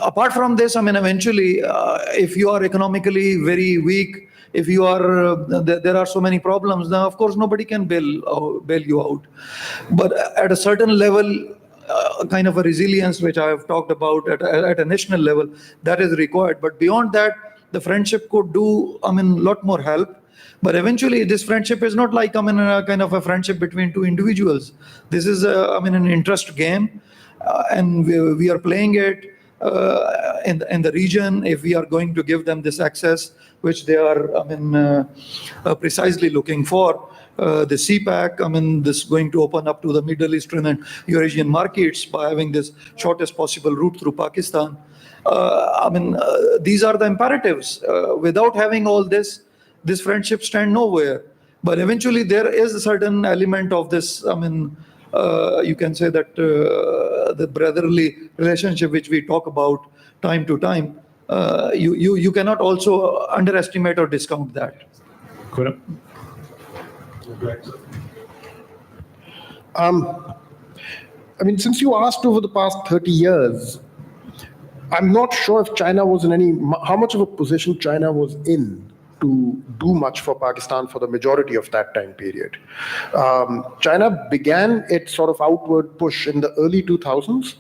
apart from this, eventually, if you are economically very weak, if you are, there are so many problems, then of course nobody can bail you out. But at a certain level, kind of a resilience, which I have talked about at a national level, that is required. But beyond that, the friendship could do, a lot more help. But eventually, this friendship is not like, a kind of a friendship between two individuals. This is, an interest game. And we are playing it in the region. If we are going to give them this access, which they are, precisely looking for, the CPAC, this is going to open up to the Middle Eastern and Eurasian markets by having this shortest possible route through Pakistan. These are the imperatives. Without having all this friendship stand nowhere. But eventually, there is a certain element of this, you can say that the brotherly relationship which we talk about time to time, you cannot also underestimate or discount that. Khurram? Since you asked over the past 30 years, I'm not sure if China was how much of a position China was in to do much for Pakistan for the majority of that time period. China began its sort of outward push in the early 2000s,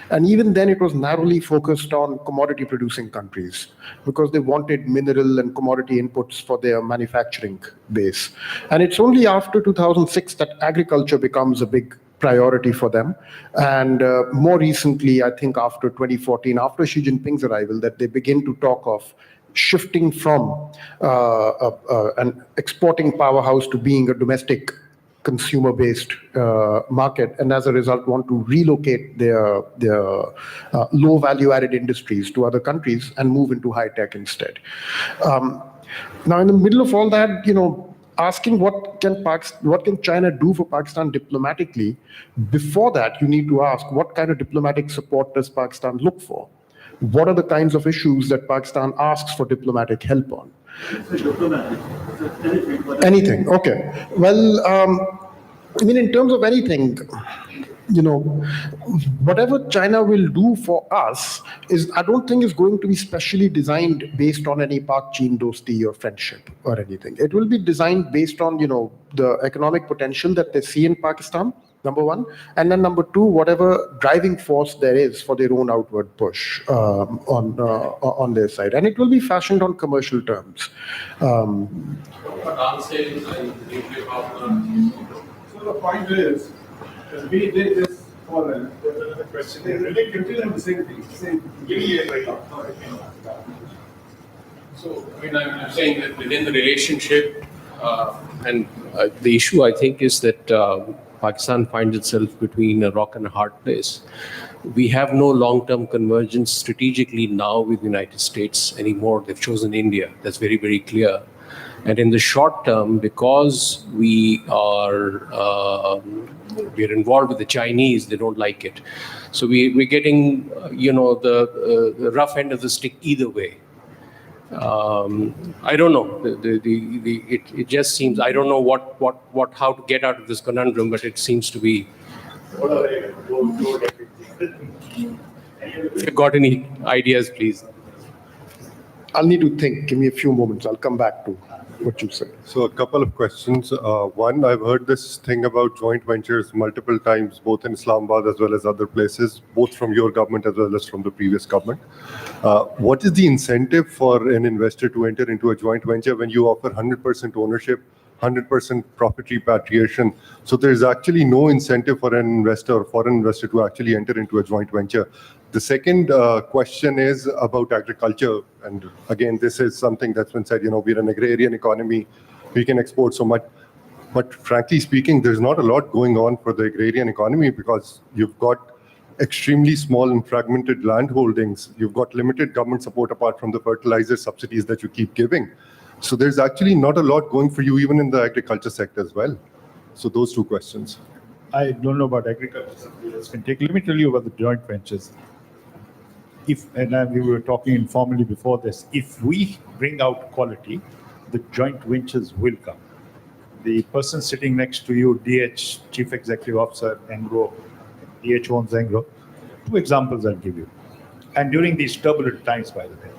and even then it was narrowly focused on commodity producing countries because they wanted mineral and commodity inputs for their manufacturing base. And it's only after 2006 that agriculture becomes a big priority for them. And more recently, I think after 2014, after Xi Jinping's arrival, that they begin to talk of shifting from an exporting powerhouse to being a domestic consumer-based market, and as a result want to relocate their low value-added industries to other countries and move into high-tech instead. Now, in the middle of all that, asking what can China do for Pakistan diplomatically, before that you need to ask what kind of diplomatic support does Pakistan look for? What are the kinds of issues that Pakistan asks for diplomatic help on? Anything. Okay. Well, in terms of anything, whatever China will do for us I don't think is going to be specially designed based on any Pak-Chin dosti or friendship or anything. It will be designed based on, the economic potential that they see in Pakistan, number one. And then number two, whatever driving force there is for their own outward push on their side. And it will be fashioned on commercial terms. So the point is, we did this for them. There's another question. They really continue the same thing. Give me a right now. So, I'm saying that within the relationship, and the issue, I think, is that Pakistan finds itself between a rock and a hard place. We have no long-term convergence strategically now with the United States anymore. They've chosen India. That's very, very clear. And in the short term, because we are involved with the Chinese, they don't like it. So we're getting, the rough end of the stick either way. I don't know. It just seems, I don't know how to get out of this conundrum, but it seems to be. If you've got any ideas, please. I'll need to think. Give me a few moments. I'll come back to what you said. So a couple of questions. One, I've heard this thing about joint ventures multiple times, both in Islamabad as well as other places, both from your government as well as from the previous government. What is the incentive for an investor to enter into a joint venture when you offer 100% ownership, 100% profit repatriation? So there's actually no incentive for an investor or foreign investor to actually enter into a joint venture. The second question is about agriculture. And again, this is something that's been said, we're an agrarian economy, we can export so much. But frankly speaking, there's not a lot going on for the agrarian economy because you've got extremely small and fragmented land holdings. You've got limited government support apart from the fertilizer subsidies that you keep giving. So there's actually not a lot going for you even in the agriculture sector as well. So those two questions. I don't know about agriculture. Let me tell you about the joint ventures. We were talking informally before this, if we bring out quality, the joint ventures will come. The person sitting next to you, DH, Chief Executive Officer, Engro, DH owns Engro. Two examples I'll give you. And during these turbulent times, by the way.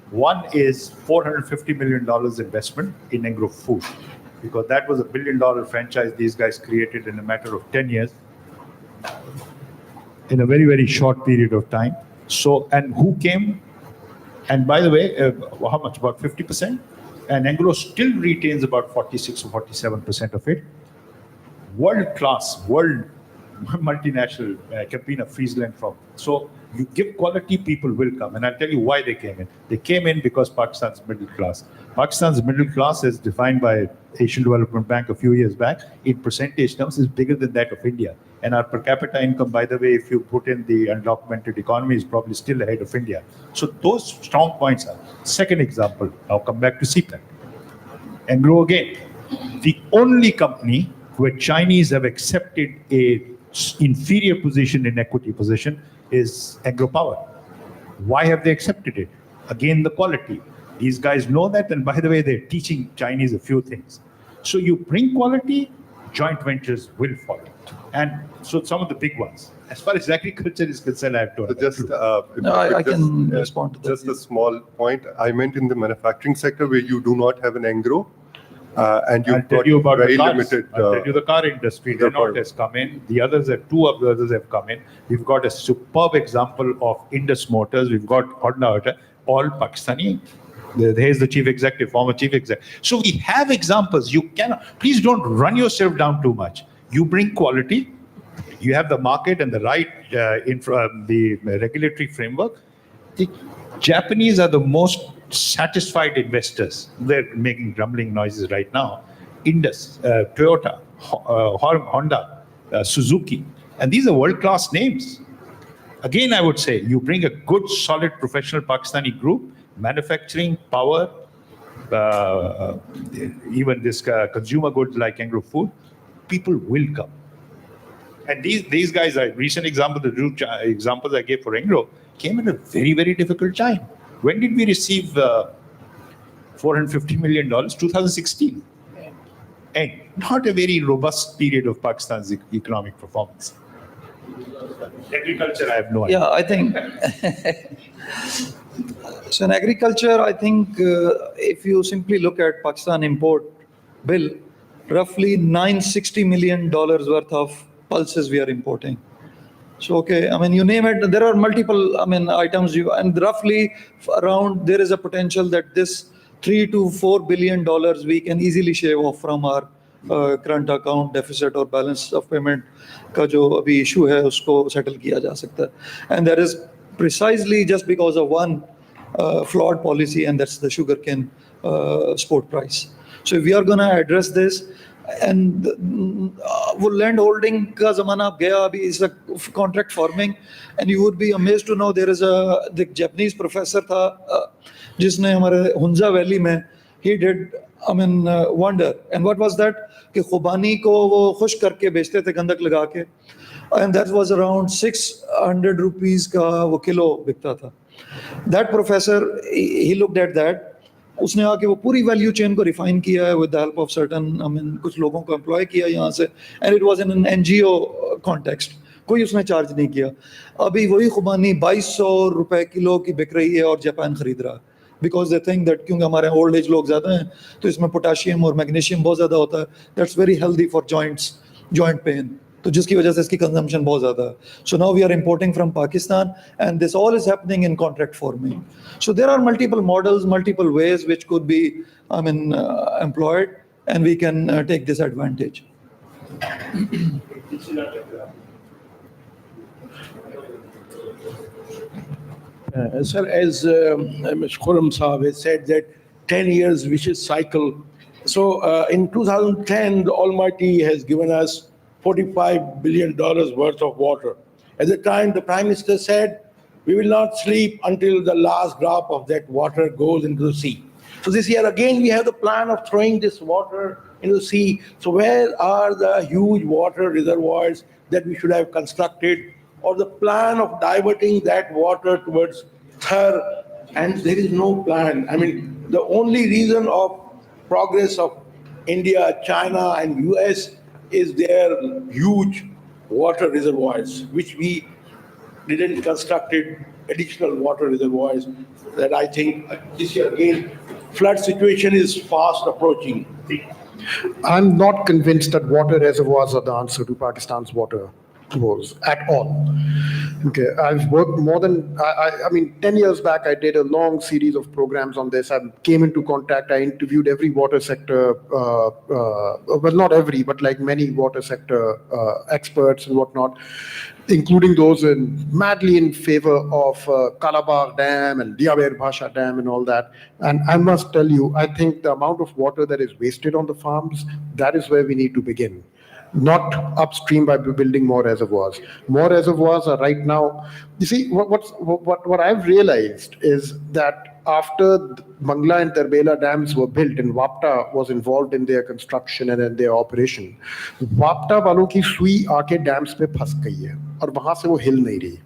One is $450 million investment in Engro Food, because that was $1 billion franchise these guys created in a matter of 10 years, in a very, very short period of time. So, and who came? And by the way, how much? About 50%? And Engro still retains about 46 or 47% of it. World class, world multinational, Campina, Friesland from. So you give quality, people will come. And I'll tell you why they came in. They came in because Pakistan's middle class. Pakistan's middle class, as defined by Asian Development Bank a few years back, in percentage terms is bigger than that of India. And our per capita income, by the way, if you put in the undocumented economy, is probably still ahead of India. So those strong points are. Second example, I'll come back to CPEC. Engro again, the only company where Chinese have accepted a inferior position in equity position is Engro Power. Why have they accepted it? Again, the quality. These guys know that, and by the way, they're teaching Chinese a few things. So you bring quality, joint ventures will follow. And so some of the big ones. As far as agriculture is concerned, I have to. I can respond to that. Just a small point. I meant in the manufacturing sector where you do not have an Engro. And you've got very limited. I'll tell you the car industry. Renault has come in. The others have, two of the others have come in. We've got a superb example of Indus Motors. We've got Honda, all Pakistani. There's the chief executive, former chief executive. So we have examples. You cannot, please don't run yourself down too much. You bring quality. You have the market and the right the regulatory framework. The Japanese are the most satisfied investors. They're making grumbling noises right now. Indus, Toyota, Honda, Suzuki, and these are world-class names. Again, I would say you bring a good, solid, professional Pakistani group, manufacturing, power, even this consumer goods like Engro Food, people will come. And these guys, a recent example, the two examples I gave for Engro, came in a very, very difficult time. When did we receive $450 million? 2016. And not a very robust period of Pakistan's economic performance. Agriculture, I have no idea. Yeah, I think. So in agriculture, I think if you simply look at Pakistan import bill, roughly $960 million worth of pulses we are importing. So, okay, I mean, you name it, there are multiple, items, and roughly around, there is a potential that this $3 to $4 billion we can easily shave off from our current account deficit or balance of payment का जो अभी issue है, उसको settle किया जा सकता है. And that is precisely just because of one flawed policy, and that's the sugarcane spot price. So if we are going to address this, and वो land holding का ज़माना अब गया, अभी is a contract farming, and you would be amazed to know there is the Japanese professor था जिसने हमारे Hunza valley में he did wonder. And what was that? कि खुबानी को वो खुश करके बेचते थे गंधक लगा के, and that was around 600 rupees का वो किलो बिकता था. That professor, he looked at that. उसने आके वो पूरी वैल्यू चेन को रिफाइन किया है with the help of certain कुछ लोगों को एम्प्लॉय किया यहाँ से, and it was in an NGO context. कोई उसने चार्ज नहीं किया. अभी वही खुबानी 2200 रुपए किलो की बिक रही है और जापान खरीद रहा है, because they think that क्योंकि हमारे ओल्ड एज लोग ज्यादा हैं तो इसमें पोटाशियम और मैग्नीशियम बहुत ज्यादा होता है, that's very healthy for joints, joint pain, तो जिसकी वजह से इसकी कंजम्पशन बहुत ज्यादा है. So now we are importing from Pakistan, and this all is happening in contract farming. So there are multiple models, multiple ways which could be employed, and we can take this advantage. Sir, as Mr. Khurram Saab has said, that 10 years vicious cycle. So in 2010, the Almighty has given us $45 billion worth of water. At the time, the Prime Minister said, we will not sleep until the last drop of that water goes into the sea. So this year again, we have the plan of throwing this water into the sea. So where are the huge water reservoirs that we should have constructed, or the plan of diverting that water towards Thar? And there is no plan. I mean, the only reason of progress of India, China, and US is their huge water reservoirs, which we didn't constructed additional water reservoirs. That I think this year again, flood situation is fast approaching. I'm not convinced that water reservoirs are the answer to Pakistan's water woes at all. Okay, I've worked more than, I mean, 10 years back, I did a long series of programs on this. I came into contact, I interviewed every water sector, well, not every, but like many water sector experts and whatnot, including those madly in favor of Kalabar Dam and Diaber Bhasha Dam and all that. And I must tell you, I think the amount of water that is wasted on the farms, that is where we need to begin. Not upstream by building more reservoirs. More reservoirs are right now. You see, what I've realized is that after Mangla and Tarbela dams were built and WAPTA was involved in their construction and in their operation, WAPTA वालों की सुई आके dams पे फंस गई है और वहां से वो हिल नहीं रही.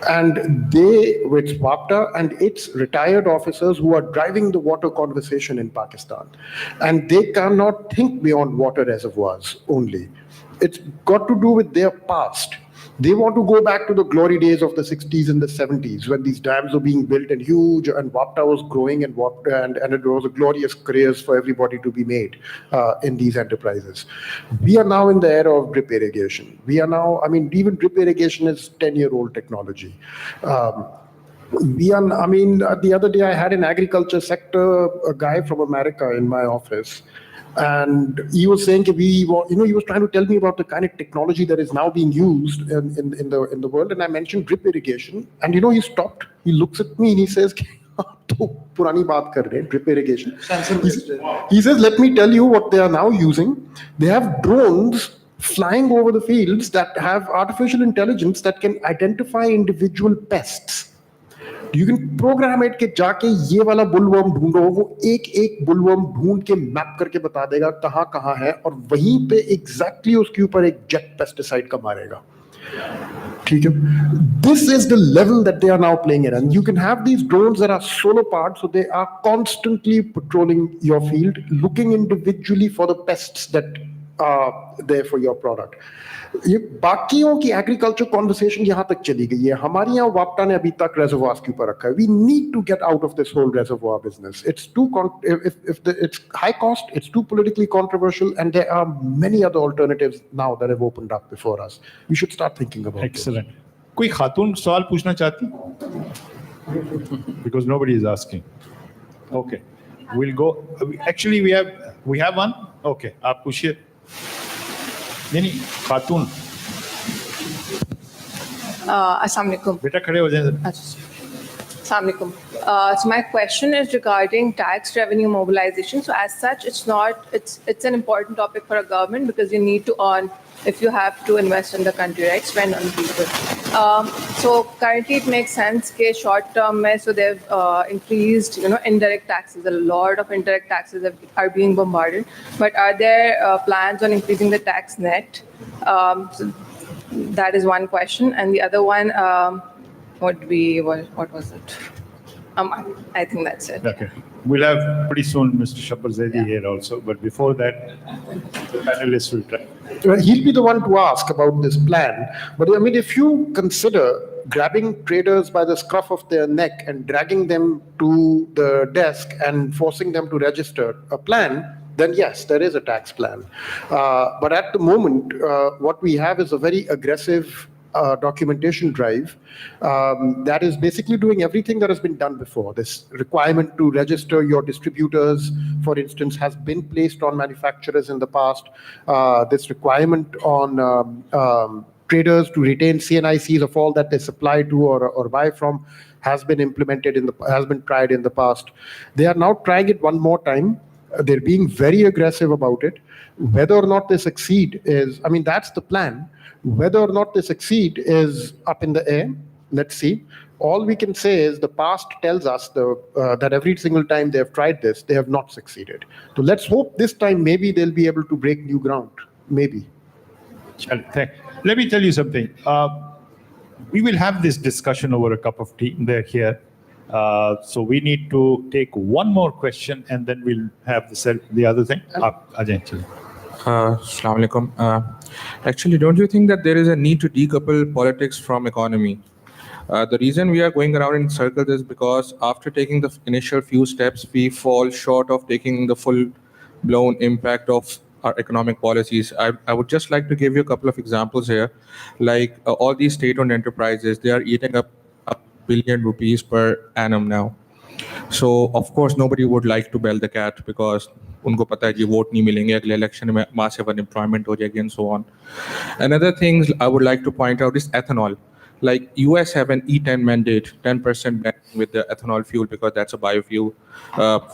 And with WAPTA and its retired officers who are driving the water conversation in Pakistan. And they cannot think beyond water reservoirs only. It's got to do with their past. They want to go back to the glory days of the 60s and the 70s when these dams were being built and huge and WAPTA was growing and it was a glorious careers for everybody to be made in these enterprises. We are now in the era of drip irrigation. We are now, I mean, even drip irrigation is 10-year-old technology. The other day I had an agriculture sector, a guy from America in my office. And he was saying, he was trying to tell me about the kind of technology that is now being used in the world. And I mentioned drip irrigation. And he stopped. He looks at me and he says, purani baat kar rahe, drip irrigation. He says, let me tell you what they are now using. They have drones flying over the fields that have artificial intelligence that can identify individual pests. You can program it कि जाके ये वाला बुलवर्म ढूंढो, वो एक बुलवर्म ढूंढ के map करके बता देगा कहाँ है और वहीं पे एग्जैक्टली उसके ऊपर एक जेट पेस्टिसाइड का मारेगा. ठीक है? This is the level that they are now playing it, and you can have these drones that are solar powered, so they are constantly patrolling your field, looking individually for the pests that are there for your product. ये बाकियों की agriculture conversation यहाँ तक चली गई है. हमारे यहाँ वापटा ने अभी तक reservoirs के ऊपर रखा है. We need to get out of this whole reservoir business. It's it's high cost, it's too politically controversial, and there are many other alternatives now that have opened up before us. We should start thinking about it. Excellent. कोई खातून सवाल पूछना चाहती? Because nobody is asking. Okay, we'll go. Actually, we have one. Okay, आप पूछिए. नहीं खातून. Assalamu alaikum. बेटा खड़े हो जाए. Assalamu alaikum. So my question is regarding tax revenue mobilization. So as such, it's an important topic for a government because you need to earn if you have to invest in the country, right? Spend on people. So currently it makes sense that short term, so they've increased, indirect taxes. A lot of indirect taxes are being bombarded. But are there plans on increasing the tax net? So that is one question. And the other one would be, what was it? I think that's it. Okay. We'll have pretty soon Mr. Shabbir Zaidi here also. But before that, the panelists will try. He'll be the one to ask about this plan. But I mean, if you consider grabbing traders by the scruff of their neck and dragging them to the desk and forcing them to register a plan, then yes, there is a tax plan. But at the moment, what we have is a very aggressive documentation drive that is basically doing everything that has been done before. This requirement to register your distributors, for instance, has been placed on manufacturers in the past. This requirement on traders to retain CNICs of all that they supply to or buy from has been tried in the past. They are now trying it one more time. They're being very aggressive about it. Whether or not they succeed that's the plan. Whether or not they succeed is up in the air. Let's see. all we can say is the past tells us that every single time they have tried this, they have not succeeded. So let's hope this time maybe they'll be able to break new ground. Maybe. Let me tell you something. We will have this discussion over a cup of tea. They're here. So we need to take one more question and then we'll have the other thing. Ajay, Assalamu alaikum. Actually, don't you think that there is a need to decouple politics from economy? The reason we are going around in circles is because after taking the initial few steps, we fall short of taking the full-blown impact of our economic policies. I would just like to give you a couple of examples here. Like all these state-owned enterprises, they are eating up ₹1 billion per annum now. So of course nobody would like to bell the cat because उनको पता है कि vote नहीं मिलेंगे अगले election में massive unemployment हो जाएगी and so on. Another thing I would like to point out is ethanol. Like US have an E10 mandate, 10% ban with the ethanol fuel because that's a biofuel.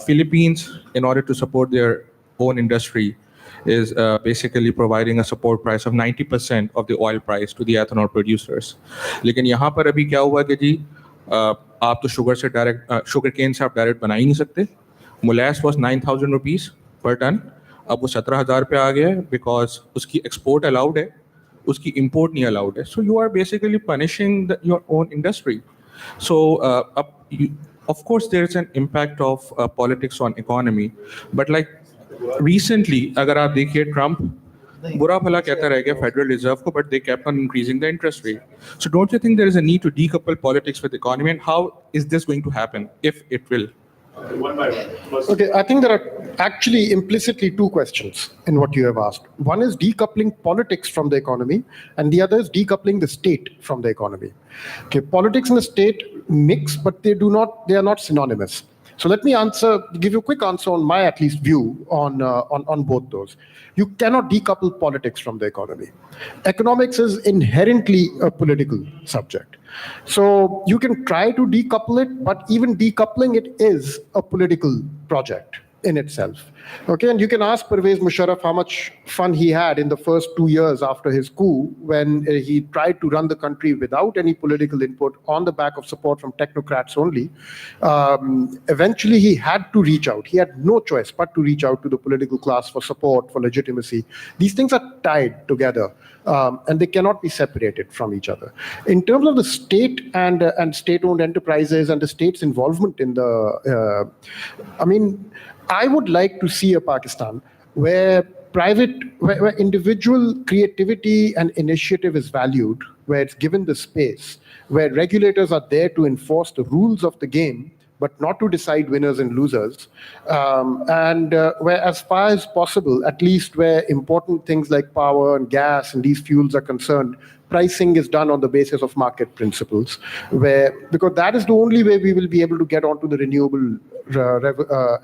Philippines, in order to support their own industry, is basically providing a support price of 90% of the oil price to the ethanol producers. लेकिन यहाँ पर अभी क्या हुआ कि जी आप तो sugar cane से आप डायरेक्ट बना ही नहीं सकते. Molasses was 9,000 rupees per ton. अब वो 17,000 पे आ गया है because उसकी export allowed है, उसकी import नहीं allowed है. So you are basically punishing your own industry. So of course there is an impact of politics on economy, but like recently अगर आप देखिए Trump बुरा भला कहता रह गया Federal Reserve को, but they kept on increasing the interest rate. So don't you think there is a need to decouple politics with economy, and how is this going to happen if it will? One by one. Okay, I think there are actually implicitly two questions in what you have asked. One is decoupling politics from the economy, and the other is decoupling the state from the economy. Okay, politics and the state mix, but they are not synonymous. So let me give you a quick answer on my at least view on both those. You cannot decouple politics from the economy. Economics is inherently a political subject. So you can try to decouple it, but even decoupling it is a political project in itself. Okay, and you can ask Pervez Musharraf how much fun he had in the first 2 years after his coup when he tried to run the country without any political input on the back of support from technocrats only. Eventually, he had to reach out. He had no choice but to reach out to the political class for support, for legitimacy. These things are tied together, and they cannot be separated from each other. In terms of the state and state-owned enterprises and the state's involvement in the, I would like to see a Pakistan where individual creativity and initiative is valued, where it's given the space, where regulators are there to enforce the rules of the game, but not to decide winners and losers, and where as far as possible, at least where important things like power and gas and these fuels are concerned, pricing is done on the basis of market principles, because that is the only way we will be able to get onto the renewable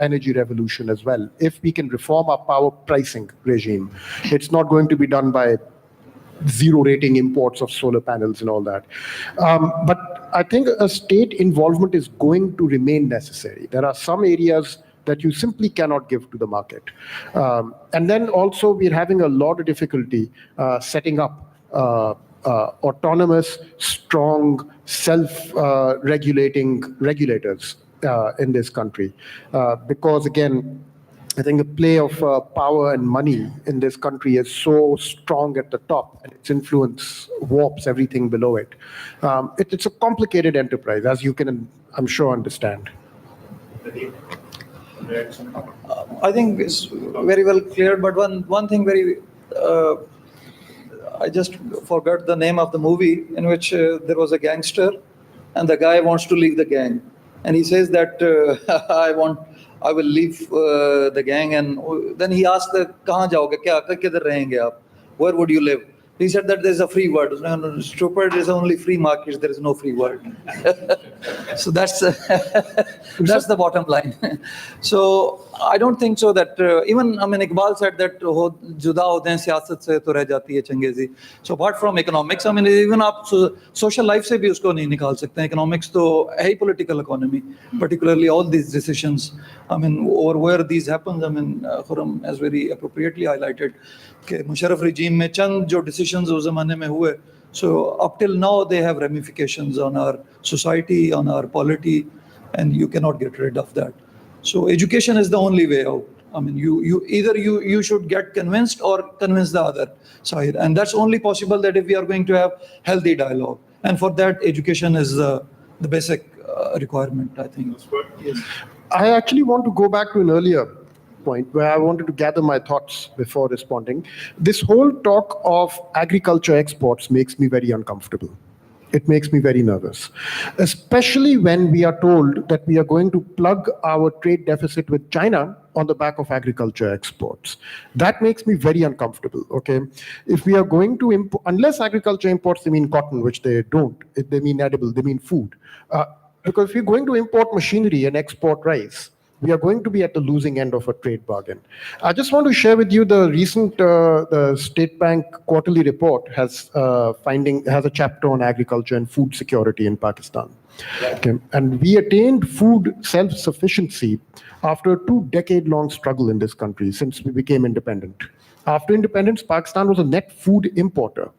energy revolution as well. If we can reform our power pricing regime, it's not going to be done by zero rating imports of solar panels and all that. But I think a state involvement is going to remain necessary. There are some areas that you simply cannot give to the market. And then also we're having a lot of difficulty setting up autonomous, strong, self-regulating regulators in this country. Because again, I think the play of power and money in this country is so strong at the top, and its influence warps everything below it. It's a complicated enterprise, as you can, I'm sure, understand. I think it's very well clear, but one thing I just forgot the name of the movie in which there was a gangster and the guy wants to leave the gang. And he says that I will leave the gang, and then he asked, "Kahan jaoge? Kidhar rahenge aap? Where would you live?" He said that there's a free world. No, stupid, there's only free markets, there is no free world. So that's the bottom line. So I don't think so that even Iqbal said that juda hote hain siyasat se to reh jati hai changezi. So apart from economics, even aap social life se bhi usko nahi nikal sakte. Economics to hai hi political economy, particularly all these decisions. Over where these happens, Khurram has very appropriately highlighted कि Musharraf regime में चंद जो decisions उस ज़माने में हुए So up till now, they have ramifications on our society, on our polity, and you cannot get rid of that. So education is the only way out. I mean, you should get convinced or convince the other side, and that's only possible that if we are going to have healthy dialogue. And for that, education is the basic requirement, I think. Yes. I actually want to go back to an earlier point where I wanted to gather my thoughts before responding. This whole talk of agriculture exports makes me very uncomfortable. It makes me very nervous, especially when we are told that we are going to plug our trade deficit with China on the back of agriculture exports. That makes me very uncomfortable, okay? If we are going to import, unless agriculture imports, they mean cotton, which they don't. They mean edible, they mean food. Because if we're going to import machinery and export rice, we are going to be at the losing end of a trade bargain. I just want to share with you the recent the State Bank quarterly report has a chapter on agriculture and food security in Pakistan. Okay. And we attained food self-sufficiency after a 2-decade-long struggle in this country since we became independent. After independence, Pakistan was a net food importer.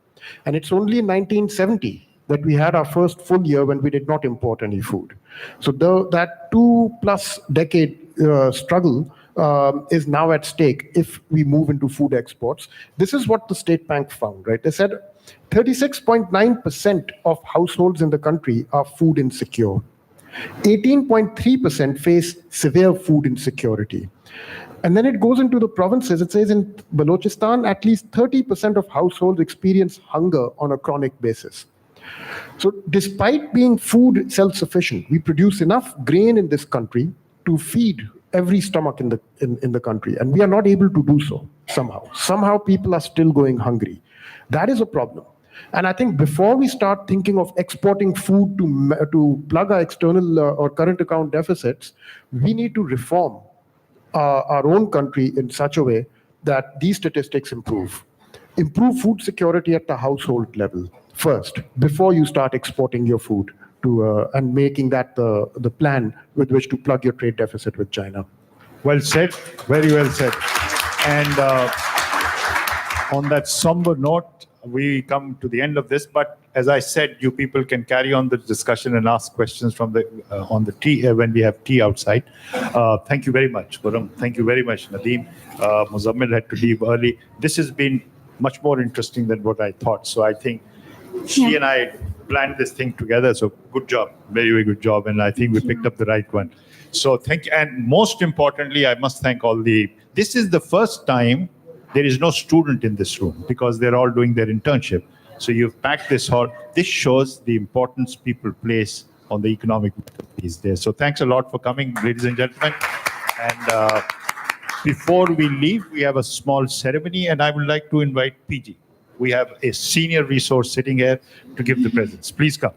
And it's only in 1970 that we had our first full year when we did not import any food. So that 2+ decade struggle is now at stake if we move into food exports. This is what the State Bank found, right? They said 36.9% of households in the country are food insecure. 18.3% face severe food insecurity. And then it goes into the provinces. It says in Balochistan, at least 30% of households experience hunger on a chronic basis. So despite being food self-sufficient, we produce enough grain in this country to feed every stomach in the country. And we are not able to do so somehow. Somehow people are still going hungry. That is a problem. And I think before we start thinking of exporting food to plug our external or current account deficits, we need to reform our own country in such a way that these statistics improve. Improve food security at the household level first, before you start exporting your food to and making that the plan with which to plug your trade deficit with China. Well said, very well said. And on that somber note, we come to the end of this. But as I said, you people can carry on the discussion and ask questions from the on the tea when we have tea outside. Thank you very much, Khurram. Thank you very much, Nadeem. Muzammil had to leave early. This has been much more interesting than what I thought. So I think she and I planned this thing together. So good job, very, very good job. And I think we picked up the right one. So thank you. And most importantly, I must thank this is the first time there is no student in this room because they're all doing their internship. So you've packed this hall. This shows the importance people place on the economic these days. So thanks a lot for coming, ladies and gentlemen. And before we leave, we have a small ceremony, and I would like to invite PG. We have a senior resource sitting here to give the presents. Please come.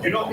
You know,